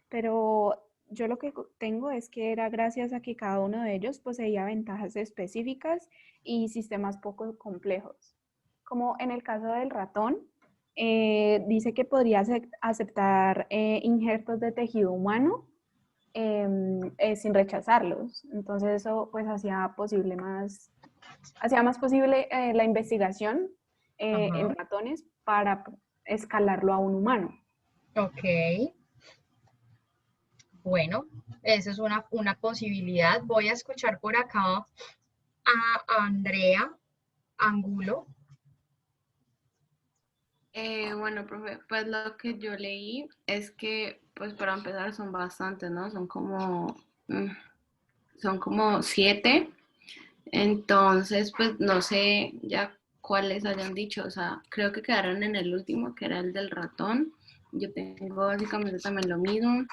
pero yo lo que tengo es que era gracias a que cada uno de ellos poseía ventajas específicas y sistemas poco complejos. Como en el caso del ratón, dice que podría aceptar injertos de tejido humano sin rechazarlos. Entonces eso pues hacía más posible la investigación en ratones para escalarlo a un humano. Ok. Bueno, esa es una posibilidad. Voy a escuchar por acá a Andrea Angulo. Bueno, profe, pues lo que yo leí es que, pues para empezar son bastantes, ¿no? Son como 7. Entonces, pues no sé ya cuáles hayan dicho, o sea, creo que quedaron en el último, que era el del ratón. Yo tengo básicamente también lo mismo.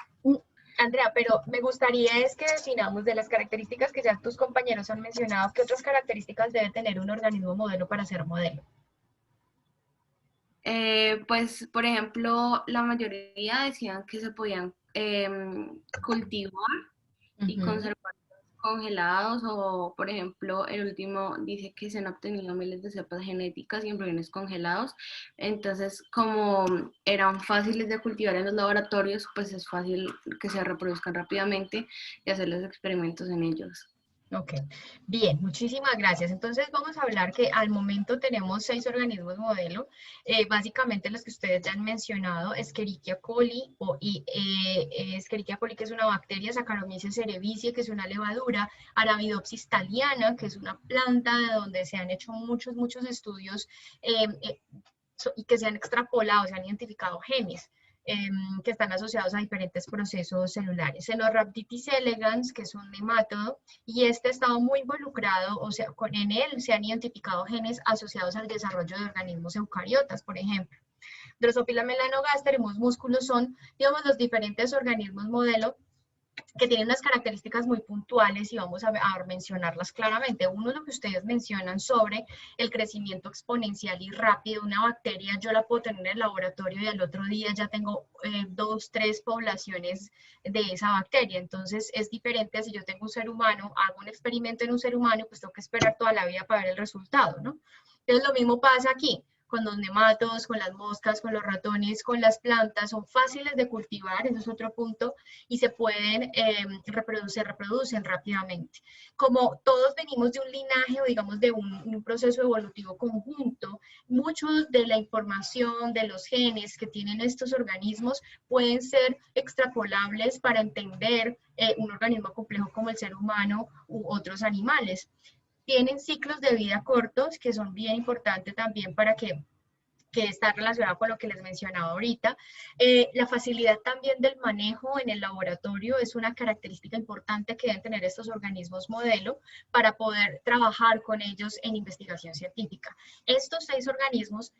Andrea, pero me gustaría es que definamos de las características que ya tus compañeros han mencionado, ¿qué otras características debe tener un organismo modelo para ser modelo? Pues, por ejemplo, la mayoría decían que se podían cultivar y conservar congelados o, por ejemplo, el último dice que se han obtenido miles de cepas genéticas y embriones congelados. Entonces, como eran fáciles de cultivar en los laboratorios, pues es fácil que se reproduzcan rápidamente y hacer los experimentos en ellos. Ok, bien, muchísimas gracias. Entonces vamos a hablar que al momento tenemos 6 organismos modelo, básicamente los que ustedes ya han mencionado, Escherichia coli, Escherichia coli que es una bacteria, Saccharomyces cerevisiae que es una levadura, Arabidopsis thaliana que es una planta de donde se han hecho muchos estudios y que se han extrapolado, se han identificado genes que están asociados a diferentes procesos celulares. Cenorhabditis elegans, que es un nemátodo, y este ha estado muy involucrado, o sea, en él se han identificado genes asociados al desarrollo de organismos eucariotas, por ejemplo. Drosophila melanogaster y músculos son, digamos, los diferentes organismos modelo que tienen unas características muy puntuales y vamos a mencionarlas claramente. Uno, lo que ustedes mencionan sobre el crecimiento exponencial y rápido. Una bacteria yo la puedo tener en el laboratorio y al otro día ya tengo 2, 3 poblaciones de esa bacteria. Entonces es diferente a si yo tengo un ser humano, hago un experimento en un ser humano y pues tengo que esperar toda la vida para ver el resultado, ¿no? Entonces lo mismo pasa aquí con los nematodos, con las moscas, con los ratones, con las plantas, son fáciles de cultivar, eso es otro punto, y se pueden reproducen rápidamente. Como todos venimos de un linaje o digamos de un proceso evolutivo conjunto, muchos de la información de los genes que tienen estos organismos pueden ser extrapolables para entender un organismo complejo como el ser humano u otros animales. Tienen ciclos de vida cortos, que son bien importantes también para que está relacionado con lo que les mencionaba ahorita. La facilidad también del manejo en el laboratorio es una característica importante que deben tener estos organismos modelo para poder trabajar con ellos en investigación científica. Estos 6 organismos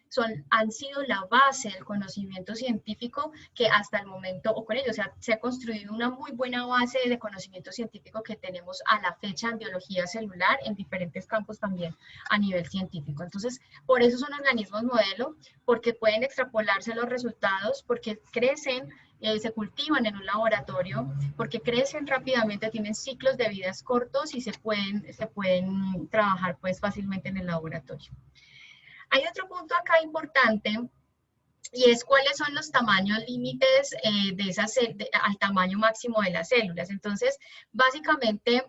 han sido la base del conocimiento científico que hasta el momento, o con ellos se ha construido una muy buena base de conocimiento científico que tenemos a la fecha en biología celular, en diferentes campos también a nivel científico. Entonces, por eso son organismos modelo, porque pueden extrapolarse los resultados, porque crecen, se cultivan en un laboratorio, porque crecen rápidamente, tienen ciclos de vidas cortos y se pueden trabajar pues fácilmente en el laboratorio. Hay otro punto acá importante y es cuáles son los tamaños límites al tamaño máximo de las células. Entonces, básicamente,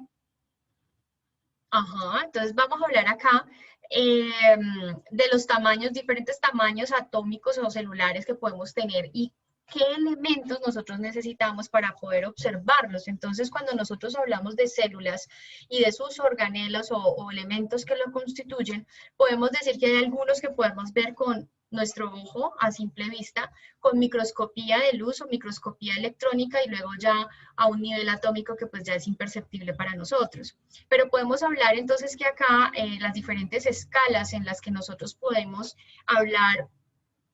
entonces vamos a hablar acá de los tamaños, diferentes tamaños atómicos o celulares que podemos tener y qué elementos nosotros necesitamos para poder observarlos. Entonces, cuando nosotros hablamos de células y de sus organelos o elementos que lo constituyen, podemos decir que hay algunos que podemos ver con nuestro ojo a simple vista, con microscopía de luz o microscopía electrónica y luego ya a un nivel atómico que pues ya es imperceptible para nosotros. Pero podemos hablar entonces que acá las diferentes escalas en las que nosotros podemos hablar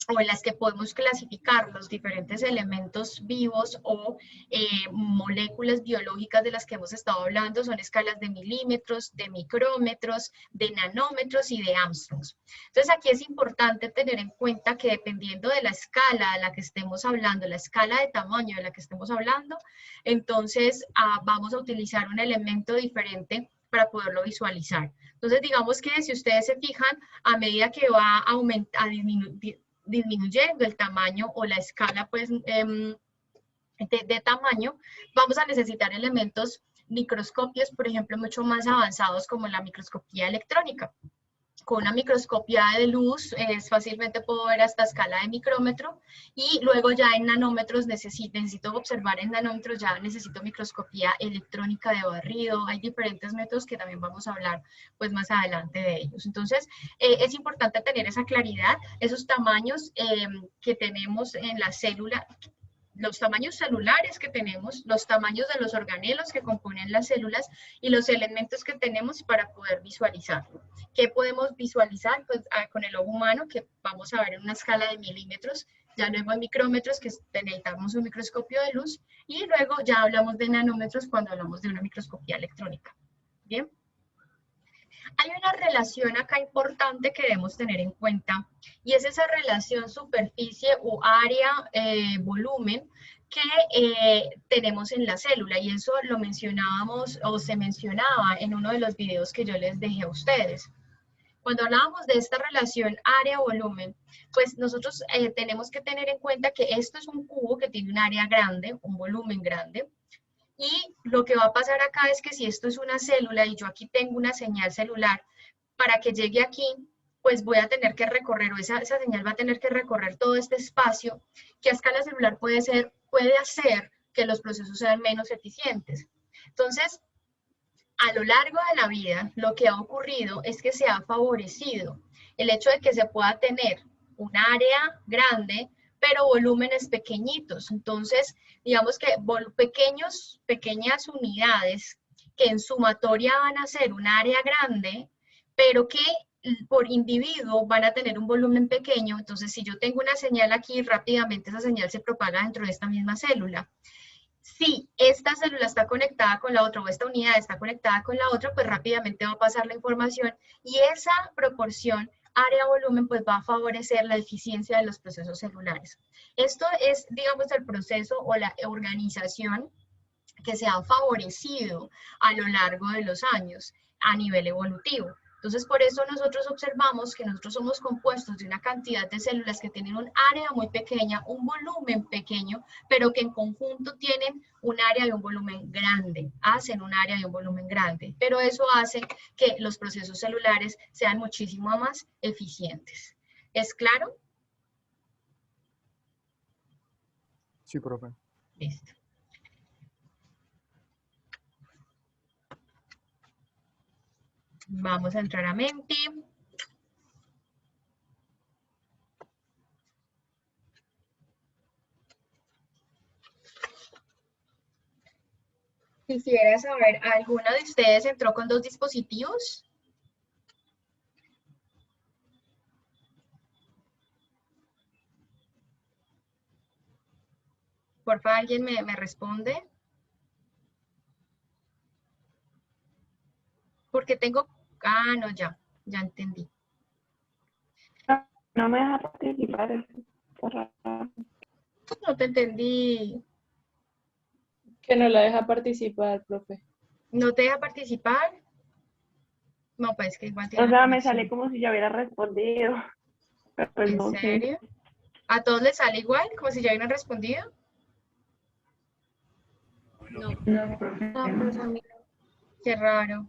o en las que podemos clasificar los diferentes elementos vivos o moléculas biológicas de las que hemos estado hablando son escalas de milímetros, de micrómetros, de nanómetros y de Armstrongs. Entonces aquí es importante tener en cuenta que dependiendo de la escala a la que estemos hablando, la escala de tamaño de la que estemos hablando, entonces vamos a utilizar un elemento diferente para poderlo visualizar. Entonces digamos que si ustedes se fijan, a medida que va a disminuyendo el tamaño o la escala pues, de tamaño, vamos a necesitar elementos microscopios, por ejemplo, mucho más avanzados como la microscopía electrónica. Con una microscopía de luz fácilmente puedo ver hasta escala de micrómetro y luego ya en nanómetros necesito observar en nanómetros, ya necesito microscopía electrónica de barrido. Hay diferentes métodos que también vamos a hablar pues más adelante de ellos. Entonces es importante tener esa claridad, esos tamaños que tenemos en la célula, los tamaños celulares que tenemos, los tamaños de los organelos que componen las células y los elementos que tenemos para poder visualizarlo. ¿Qué podemos visualizar? Pues con el ojo humano, que vamos a ver en una escala de milímetros, ya luego en micrómetros, que necesitamos un microscopio de luz, y luego ya hablamos de nanómetros cuando hablamos de una microscopía electrónica. ¿Bien? Hay una relación acá importante que debemos tener en cuenta y es esa relación superficie o área, volumen que tenemos en la célula, y eso lo mencionábamos o se mencionaba en uno de los videos que yo les dejé a ustedes. Cuando hablábamos de esta relación área-volumen, pues nosotros tenemos que tener en cuenta que esto es un cubo que tiene un área grande, un volumen grande, y lo que va a pasar acá es que si esto es una célula y yo aquí tengo una señal celular, para que llegue aquí, pues voy a tener que recorrer, o esa señal va a tener que recorrer todo este espacio, que a escala celular puede hacer que los procesos sean menos eficientes. Entonces, a lo largo de la vida, lo que ha ocurrido es que se ha favorecido el hecho de que se pueda tener un área grande, pero volúmenes pequeñitos. Entonces, digamos que pequeñas unidades que en sumatoria van a ser un área grande, pero que por individuo van a tener un volumen pequeño. Entonces, si yo tengo una señal aquí, rápidamente esa señal se propaga dentro de esta misma célula. Si esta célula está conectada con la otra o esta unidad está conectada con la otra, pues rápidamente va a pasar la información y esa proporción área-volumen pues va a favorecer la eficiencia de los procesos celulares. Esto es, digamos, el proceso o la organización que se ha favorecido a lo largo de los años a nivel evolutivo. Entonces, por eso nosotros observamos que nosotros somos compuestos de una cantidad de células que tienen un área muy pequeña, un volumen pequeño, pero que en conjunto tienen un área y un volumen grande, hacen un área y un volumen grande, pero eso hace que los procesos celulares sean muchísimo más eficientes. ¿Es claro? Sí, profe. Listo. Vamos a entrar a Menti. Quisiera saber, ¿alguno de ustedes entró con 2 dispositivos? Porfa, ¿alguien me responde? Porque tengo... Ah, no, ya entendí. No me deja participar. No te entendí. Que no la deja participar, profe. ¿No te deja participar? No, pues que igual tiene O sea, me conexión. sale como si ya hubiera respondido. Pero pues ¿En no serio? sé. ¿A todos les sale igual? ¿Como si ya hubieran respondido? No, No, pues a mí no. Qué raro.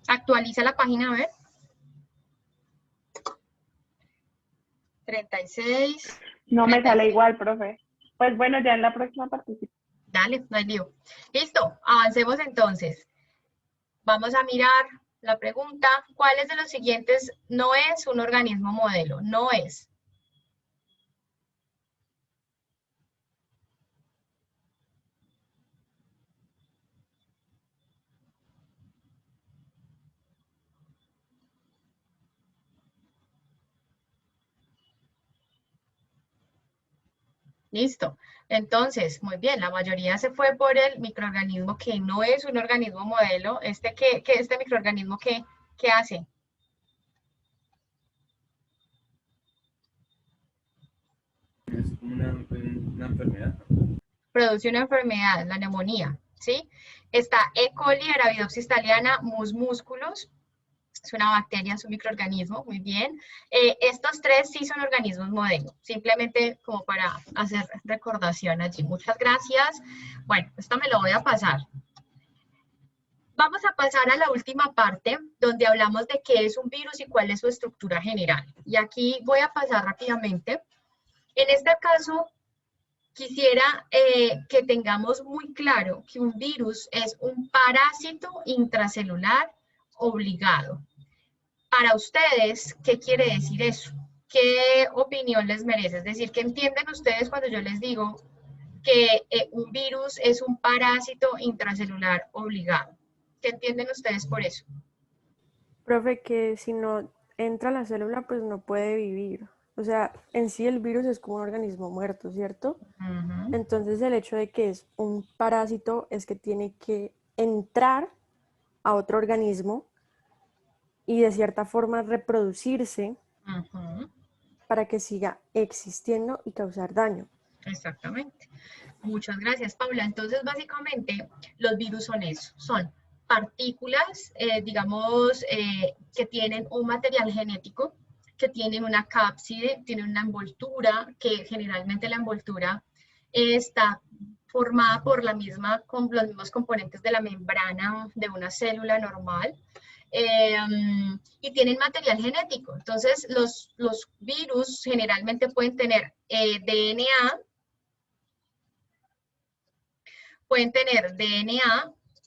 Actualiza la página, a ver. 36. No me 36. sale igual, profe. Pues bueno, ya en la próxima participo. Dale, no hay lío. Listo, avancemos entonces. Vamos a mirar la pregunta. ¿Cuáles de los siguientes no es un organismo modelo? No es. Listo. Entonces, muy bien, la mayoría se fue por el microorganismo que no es un organismo modelo. Este microorganismo, ¿qué hace? Es como una enfermedad. Produce una enfermedad, la neumonía, ¿sí? Está E. coli, Arabidopsis thaliana, mus musculus. Es una bacteria, es un microorganismo, muy bien. Estos 3 sí son organismos modelo, simplemente como para hacer recordación allí. Muchas gracias. Bueno, esto me lo voy a pasar. Vamos a pasar a la última parte, donde hablamos de qué es un virus y cuál es su estructura general. Y aquí voy a pasar rápidamente. En este caso, quisiera que tengamos muy claro que un virus es un parásito intracelular obligado. Para ustedes, ¿qué quiere decir eso? ¿Qué opinión les merece? Es decir, ¿qué entienden ustedes cuando yo les digo que un virus es un parásito intracelular obligado? ¿Qué entienden ustedes por eso? Profe, que si no entra a la célula, pues no puede vivir. O sea, en sí el virus es como un organismo muerto, ¿cierto? Entonces el hecho de que es un parásito es que tiene que entrar a otro organismo y de cierta forma reproducirse para que siga existiendo y causar daño. Exactamente. Muchas gracias, Paula. Entonces, básicamente, los virus son eso, son partículas, digamos, que tienen un material genético, que tienen una cápside, tienen una envoltura, que generalmente la envoltura está formada por los mismos componentes de la membrana de una célula normal, y tienen material genético. Entonces, los virus generalmente pueden tener DNA,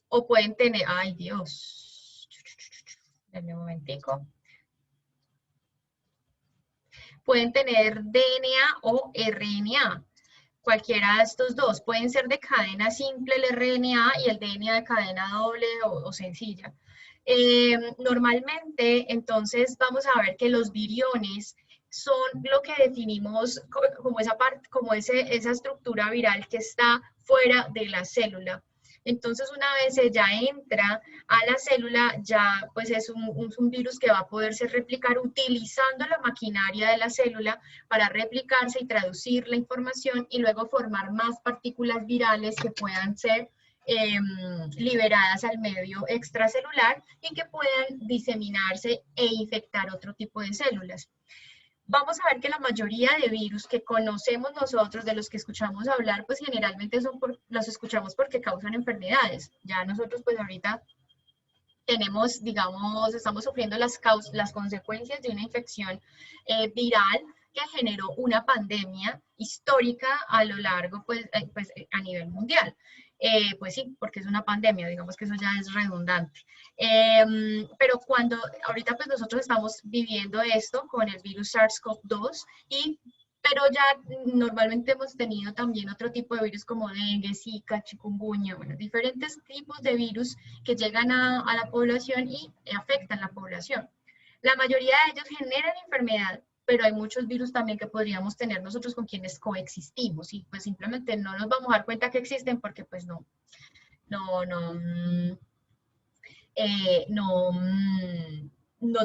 o pueden tener, ay Dios, denme un momentico. Pueden tener DNA o RNA. Cualquiera de estos dos. Pueden ser de cadena simple el RNA y el DNA de cadena doble o sencilla. Normalmente, entonces, vamos a ver que los viriones son lo que definimos como esa estructura viral que está fuera de la célula. Entonces, una vez ella entra a la célula, ya pues es un virus que va a poderse replicar utilizando la maquinaria de la célula para replicarse y traducir la información y luego formar más partículas virales que puedan ser liberadas al medio extracelular y que puedan diseminarse e infectar otro tipo de células. Vamos a ver que la mayoría de virus que conocemos nosotros, de los que escuchamos hablar, pues generalmente los escuchamos porque causan enfermedades. Ya nosotros pues ahorita tenemos, digamos, estamos sufriendo las consecuencias de una infección viral que generó una pandemia histórica a lo largo, pues a nivel mundial. Pues sí, porque es una pandemia, digamos que eso ya es redundante. Pero ahorita pues nosotros estamos viviendo esto con el virus SARS-CoV-2, pero ya normalmente hemos tenido también otro tipo de virus como dengue, zika, chikungunya, bueno, diferentes tipos de virus que llegan a la población y afectan a la población. La mayoría de ellos generan enfermedad, pero hay muchos virus también que podríamos tener nosotros con quienes coexistimos y pues simplemente no nos vamos a dar cuenta que existen porque pues no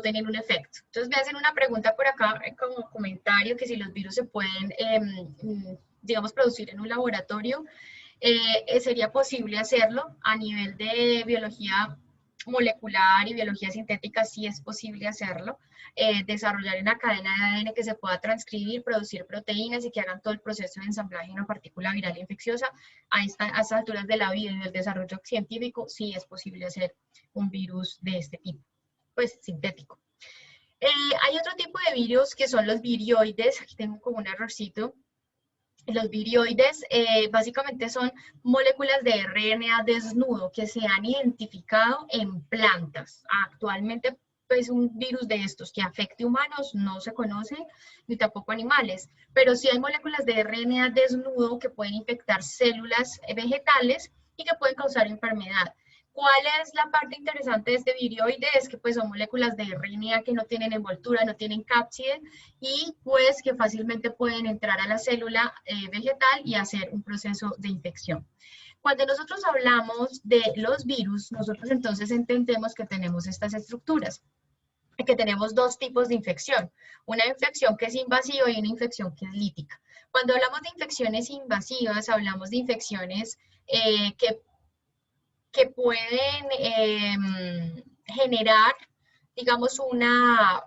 tienen un efecto. Entonces me hacen una pregunta por acá como comentario que si los virus se pueden, digamos, producir en un laboratorio. Sería posible hacerlo a nivel de biología molecular y biología sintética, sí es posible hacerlo, desarrollar una cadena de ADN que se pueda transcribir, producir proteínas y que hagan todo el proceso de ensamblaje de una partícula viral infecciosa. A estas alturas de la vida y del desarrollo científico, sí es posible hacer un virus de este tipo, pues sintético. Hay otro tipo de virus que son los virioides, aquí tengo como un errorcito. Los virioides básicamente son moléculas de RNA desnudo que se han identificado en plantas. Actualmente, pues un virus de estos que afecte humanos no se conoce, ni tampoco animales, pero sí hay moléculas de RNA desnudo que pueden infectar células vegetales y que pueden causar enfermedad. ¿Cuál es la parte interesante de este virioide? Es que pues son moléculas de RNA que no tienen envoltura, no tienen cápside y pues que fácilmente pueden entrar a la célula vegetal y hacer un proceso de infección. Cuando nosotros hablamos de los virus, nosotros entonces entendemos que tenemos estas estructuras, que tenemos dos tipos de infección, una infección que es invasiva y una infección que es lítica. Cuando hablamos de infecciones invasivas, hablamos de infecciones que pueden generar, digamos, una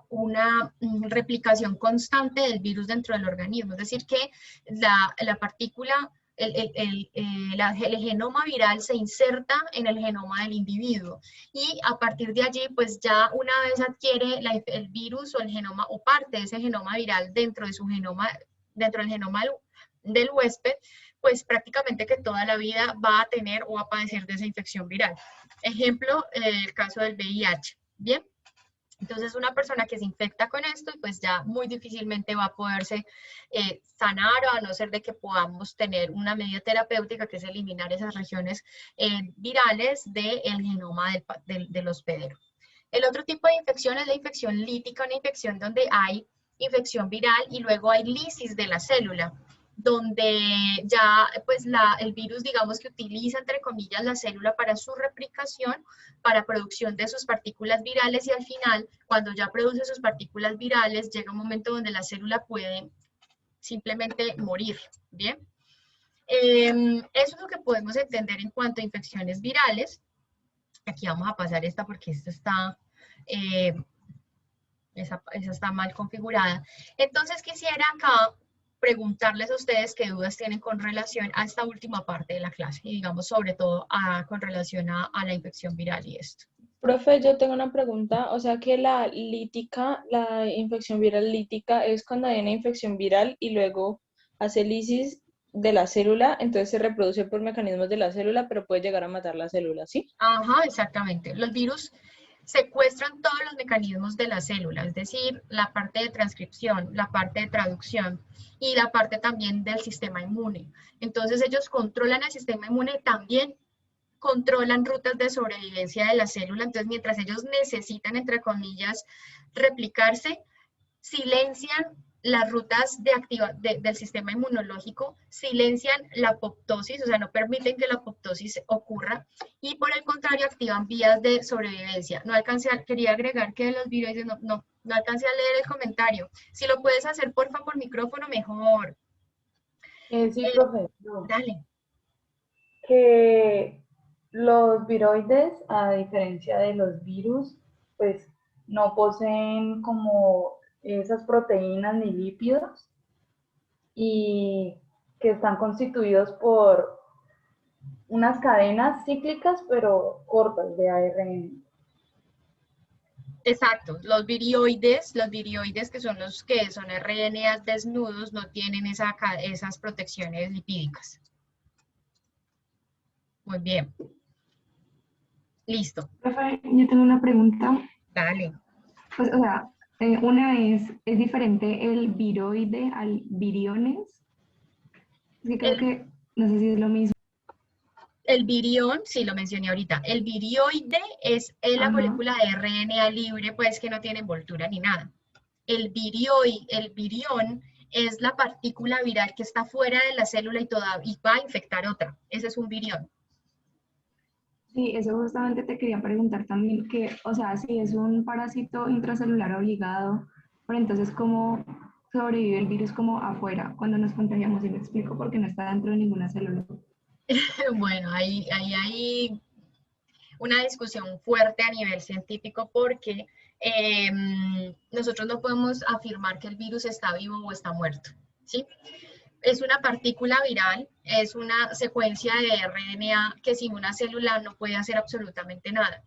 replicación constante del virus dentro del organismo. Es decir, que la partícula, el genoma viral se inserta en el genoma del individuo y a partir de allí, pues ya una vez adquiere el virus o el genoma o parte de ese genoma viral dentro de su genoma, dentro del genoma del huésped, pues prácticamente que toda la vida va a tener o a padecer de esa infección viral. Ejemplo, el caso del VIH, ¿bien? Entonces una persona que se infecta con esto, pues ya muy difícilmente va a poderse sanar, a no ser de que podamos tener una medida terapéutica que es eliminar esas regiones virales del genoma del hospedero. El otro tipo de infección es la infección lítica, una infección donde hay infección viral y luego hay lisis de la célula. donde ya pues el virus, digamos que utiliza entre comillas la célula para su replicación, para producción de sus partículas virales, y al final, cuando ya produce sus partículas virales, llega un momento donde la célula puede simplemente morir, ¿bien? Eso es lo que podemos entender en cuanto a infecciones virales. Aquí vamos a pasar esta porque esta está, esa está mal configurada. Entonces quisiera acá preguntarles a ustedes qué dudas tienen con relación a esta última parte de la clase, y digamos sobre todo con relación a la infección viral y esto. Profe, yo tengo una pregunta, o sea que la lítica, la infección viral lítica es cuando hay una infección viral y luego hace lisis de la célula, entonces se reproduce por mecanismos de la célula, pero puede llegar a matar la célula, ¿sí? Ajá, exactamente. Los virus secuestran todos los mecanismos de la célula, es decir, la parte de transcripción, la parte de traducción y la parte también del sistema inmune. Entonces ellos controlan el sistema inmune, también controlan rutas de sobrevivencia de la célula. Entonces mientras ellos necesitan, entre comillas, replicarse, silencian las rutas del sistema inmunológico, silencian la apoptosis, o sea, no permiten que la apoptosis ocurra, y por el contrario activan vías de sobrevivencia. No alcancé quería agregar que los viroides, no alcancé a leer el comentario. Si lo puedes hacer, porfa, por micrófono, mejor. Sí, profe. No. Dale. Que los viroides, a diferencia de los virus, pues no poseen como esas proteínas ni lípidos, y que están constituidos por unas cadenas cíclicas pero cortas de ARN. Exacto, los virioides que son los que son RNAs desnudos, no tienen esas protecciones lipídicas. Muy bien. Listo. Profe, yo tengo una pregunta. Dale. Pues, o sea, una es diferente el viroide al viriones. Sí, creo que, no sé si es lo mismo. El virión, sí, lo mencioné ahorita. El virioide es la molécula de RNA libre, pues que no tiene envoltura ni nada. El virión es la partícula viral que está fuera de la célula y va a infectar otra. Ese es un virión. Sí, eso justamente te quería preguntar también, que, o sea, si es un parásito intracelular obligado, pero entonces, ¿cómo sobrevive el virus como afuera cuando nos contagiamos? Y me explico, porque no está dentro de ninguna célula. Bueno, ahí hay una discusión fuerte a nivel científico, porque nosotros no podemos afirmar que el virus está vivo o está muerto, ¿sí? Es una partícula viral, es una secuencia de RNA que sin una célula no puede hacer absolutamente nada.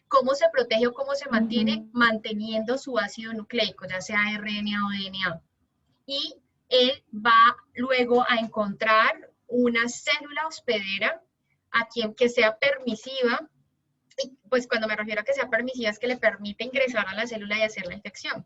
¿Cómo se protege o cómo se mantiene? Manteniendo su ácido nucleico, ya sea RNA o DNA. Y él va luego a encontrar una célula hospedera que sea permisiva, y pues cuando me refiero a que sea permisiva es que le permite ingresar a la célula y hacer la infección.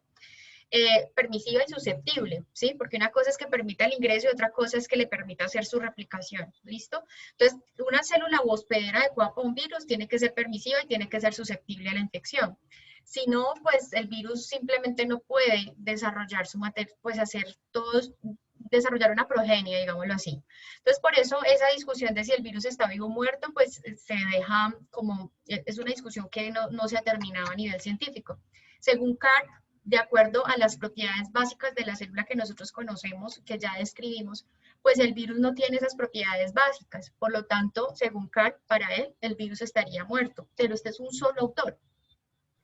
Permisiva y susceptible, ¿sí? Porque una cosa es que permita el ingreso y otra cosa es que le permita hacer su replicación, ¿listo? Entonces, una célula hospedera adecuada para un virus tiene que ser permisiva y tiene que ser susceptible a la infección. Si no, pues el virus simplemente no puede desarrollar su materia, pues desarrollar una progenie, digámoslo así. Entonces, por eso esa discusión de si el virus está vivo o muerto, pues se deja como, es una discusión que no se ha terminado a nivel científico. Según Karp, de acuerdo a las propiedades básicas de la célula que nosotros conocemos, que ya describimos, pues el virus no tiene esas propiedades básicas. Por lo tanto, según Karp, para él, el virus estaría muerto. Pero este es un solo autor,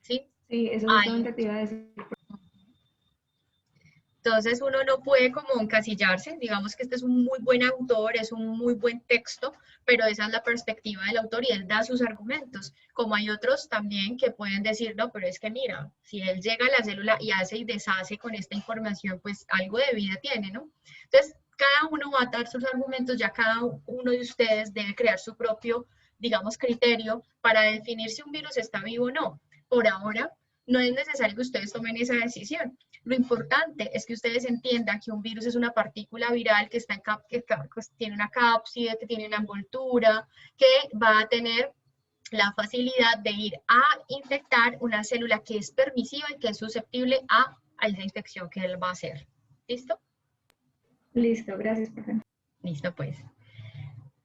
¿sí? Sí, eso justamente te iba a decir. Entonces uno no puede como encasillarse, digamos que este es un muy buen autor, es un muy buen texto, pero esa es la perspectiva del autor y él da sus argumentos. Como hay otros también que pueden decir, no, pero es que mira, si él llega a la célula y hace y deshace con esta información, pues algo de vida tiene, ¿no? Entonces cada uno va a dar sus argumentos, ya cada uno de ustedes debe crear su propio, digamos, criterio para definir si un virus está vivo o no. Por ahora, no es necesario que ustedes tomen esa decisión. Lo importante es que ustedes entiendan que un virus es una partícula viral que tiene una cápside, que tiene una envoltura, que va a tener la facilidad de ir a infectar una célula que es permisiva y que es susceptible a esa infección que él va a hacer. ¿Listo? Listo, gracias, profe. Listo, pues.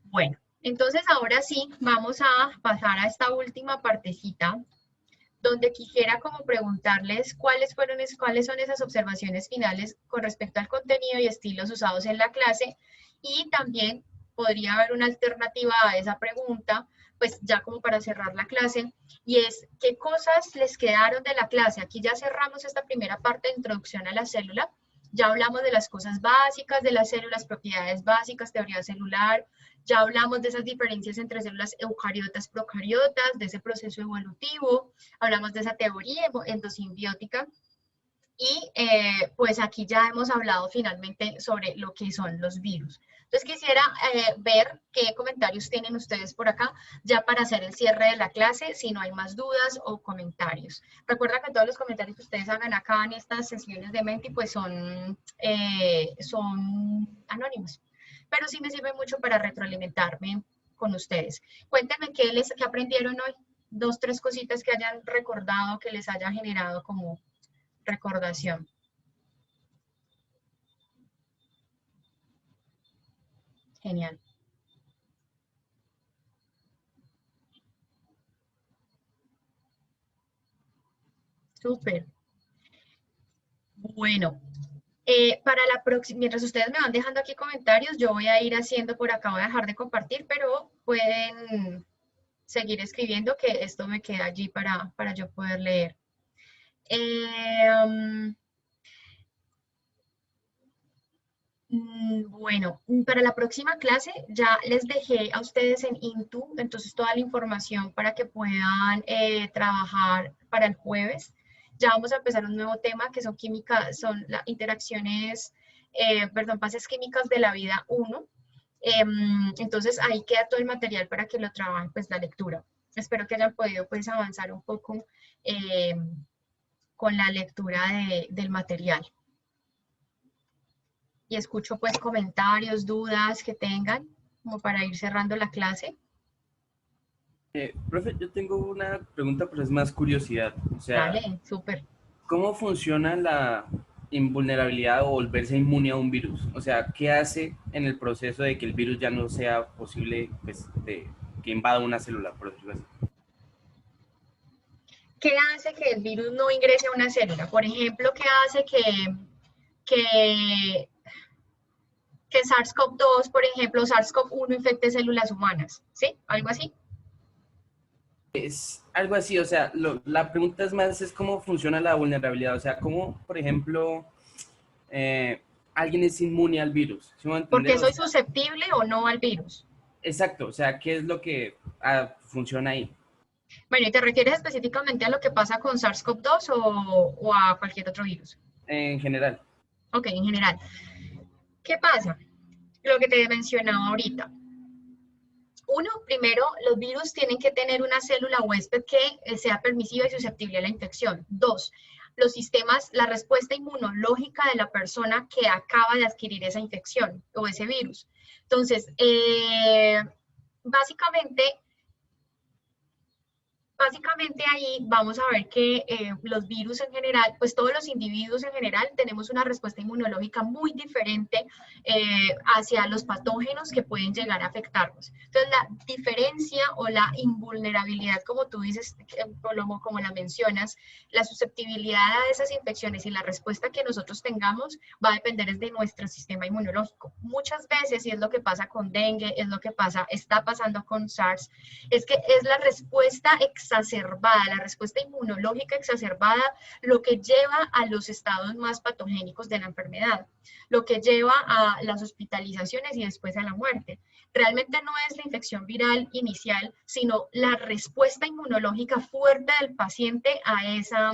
Bueno, entonces ahora sí, vamos a pasar a esta última partecita, donde quisiera como preguntarles cuáles son esas observaciones finales con respecto al contenido y estilos usados en la clase, y también podría haber una alternativa a esa pregunta, pues ya como para cerrar la clase, y es ¿qué cosas les quedaron de la clase? Aquí ya cerramos esta primera parte de introducción a la célula. Ya hablamos de las cosas básicas de las células, propiedades básicas, teoría celular. Ya hablamos de esas diferencias entre células eucariotas, procariotas, de ese proceso evolutivo. Hablamos de esa teoría endosimbiótica. Y pues aquí ya hemos hablado finalmente sobre lo que son los virus. Entonces quisiera ver qué comentarios tienen ustedes por acá, ya para hacer el cierre de la clase, si no hay más dudas o comentarios. Recuerda que todos los comentarios que ustedes hagan acá en estas sesiones de Menti, pues son anónimos, pero sí me sirve mucho para retroalimentarme con ustedes. Cuéntenme qué aprendieron hoy, 2, 3 cositas que hayan recordado, que les haya generado como recordación. Genial. Súper. Bueno, para la próxima, mientras ustedes me van dejando aquí comentarios, yo voy a ir haciendo por acá, voy a dejar de compartir, pero pueden seguir escribiendo, que esto me queda allí para yo poder leer. Bueno, para la próxima clase ya les dejé a ustedes en Intu, entonces toda la información para que puedan trabajar para el jueves. Ya vamos a empezar un nuevo tema que son son las interacciones, fases químicas de la vida 1. Entonces ahí queda todo el material para que lo trabajen, pues la lectura. Espero que hayan podido pues avanzar un poco con la lectura del material. Y escucho pues comentarios, dudas que tengan, como para ir cerrando la clase. Profe, yo tengo una pregunta, pero es más curiosidad. O sea, dale, súper. ¿Cómo funciona la invulnerabilidad o volverse inmune a un virus? O sea, ¿qué hace en el proceso de que el virus ya no sea posible pues, que invada una célula, por decirlo así? ¿Qué hace que el virus no ingrese a una célula? Por ejemplo, ¿qué hace que SARS-CoV-2, por ejemplo, SARS-CoV-1 infecte células humanas? ¿Sí? ¿Algo así? Es algo así, o sea, la pregunta es cómo funciona la vulnerabilidad, o sea, cómo, por ejemplo, alguien es inmune al virus. ¿Sí me entiende? ¿Porque soy susceptible o no al virus? Exacto, o sea, ¿qué es lo que funciona ahí? Bueno, ¿y te refieres específicamente a lo que pasa con SARS-CoV-2 o a cualquier otro virus? En general. Ok, en general. ¿Qué pasa? Lo que te he mencionado ahorita. Uno, primero, los virus tienen que tener una célula huésped que sea permisiva y susceptible a la infección. 2, los sistemas, la respuesta inmunológica de la persona que acaba de adquirir esa infección o ese virus. Entonces, básicamente ahí vamos a ver que los virus en general, pues todos los individuos en general tenemos una respuesta inmunológica muy diferente hacia los patógenos que pueden llegar a afectarnos. Entonces la diferencia o la invulnerabilidad, como tú dices, como la mencionas, la susceptibilidad a esas infecciones y la respuesta que nosotros tengamos va a depender de nuestro sistema inmunológico. Muchas veces, y es lo que pasa con dengue, es lo que está pasando con SARS, es que es la respuesta exacerbada, la respuesta inmunológica exacerbada, lo que lleva a los estados más patogénicos de la enfermedad, lo que lleva a las hospitalizaciones y después a la muerte. Realmente no es la infección viral inicial, sino la respuesta inmunológica fuerte del paciente a esa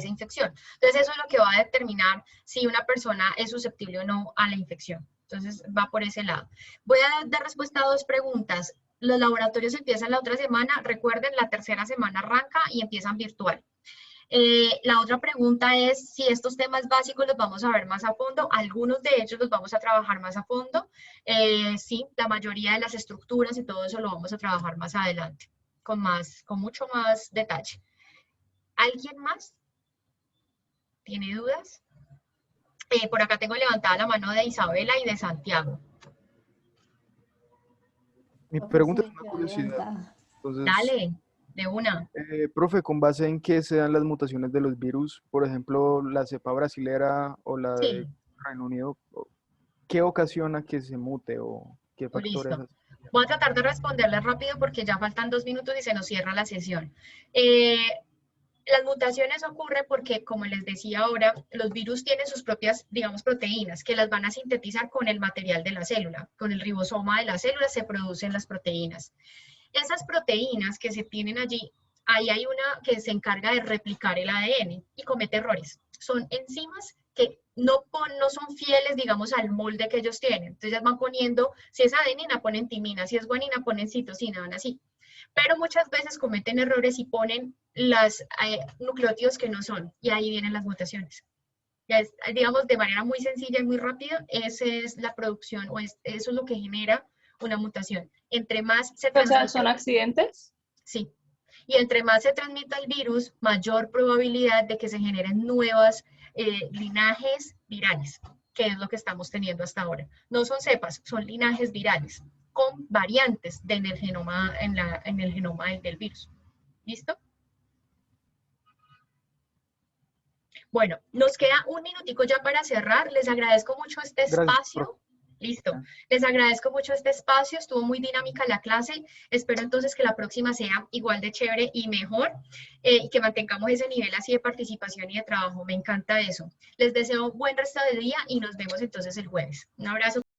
infección. Entonces eso es lo que va a determinar si una persona es susceptible o no a la infección. Entonces va por ese lado. Voy a dar respuesta a 2 preguntas. Los laboratorios empiezan la otra semana, recuerden, la tercera semana arranca y empiezan virtual. La otra pregunta es si estos temas básicos los vamos a ver más a fondo. Algunos de ellos los vamos a trabajar más a fondo. Sí, la mayoría de las estructuras y todo eso lo vamos a trabajar más adelante, con mucho más detalle. ¿Alguien más tiene dudas? Por acá tengo levantada la mano de Isabela y de Santiago. Mi pregunta es una curiosidad. Entonces, dale, de una. Profe, ¿con base en qué se dan las mutaciones de los virus? Por ejemplo, la cepa brasilera o la de Reino Unido. ¿Qué ocasiona que se mute o qué factores? Listo. Voy a tratar de responderles rápido porque ya faltan 2 minutos y se nos cierra la sesión. Las mutaciones ocurren porque, como les decía ahora, los virus tienen sus propias, digamos, proteínas que las van a sintetizar con el material de la célula. Con el ribosoma de la célula se producen las proteínas. Esas proteínas que se tienen allí, ahí hay una que se encarga de replicar el ADN y comete errores. Son enzimas que no son fieles, digamos, al molde que ellos tienen. Entonces van poniendo, si es adenina, ponen timina, si es guanina, ponen citosina, van así. Pero muchas veces cometen errores y ponen los nucleótidos que no son, y ahí vienen las mutaciones. Ya es, digamos, de manera muy sencilla y muy rápida, esa es la producción, eso es lo que genera una mutación. Entre más se transmite... O sea, ¿son accidentes? Sí. Y entre más se transmita el virus, mayor probabilidad de que se generen nuevos linajes virales, que es lo que estamos teniendo hasta ahora. No son cepas, son linajes virales, con variantes en el genoma, en el genoma del virus. ¿Listo? Bueno, nos queda un minutico ya para cerrar. Les agradezco mucho este espacio. Listo. Les agradezco mucho este espacio. Estuvo muy dinámica la clase. Espero entonces que la próxima sea igual de chévere y mejor. Y que mantengamos ese nivel así de participación y de trabajo. Me encanta eso. Les deseo un buen resto del día y nos vemos entonces el jueves. Un abrazo.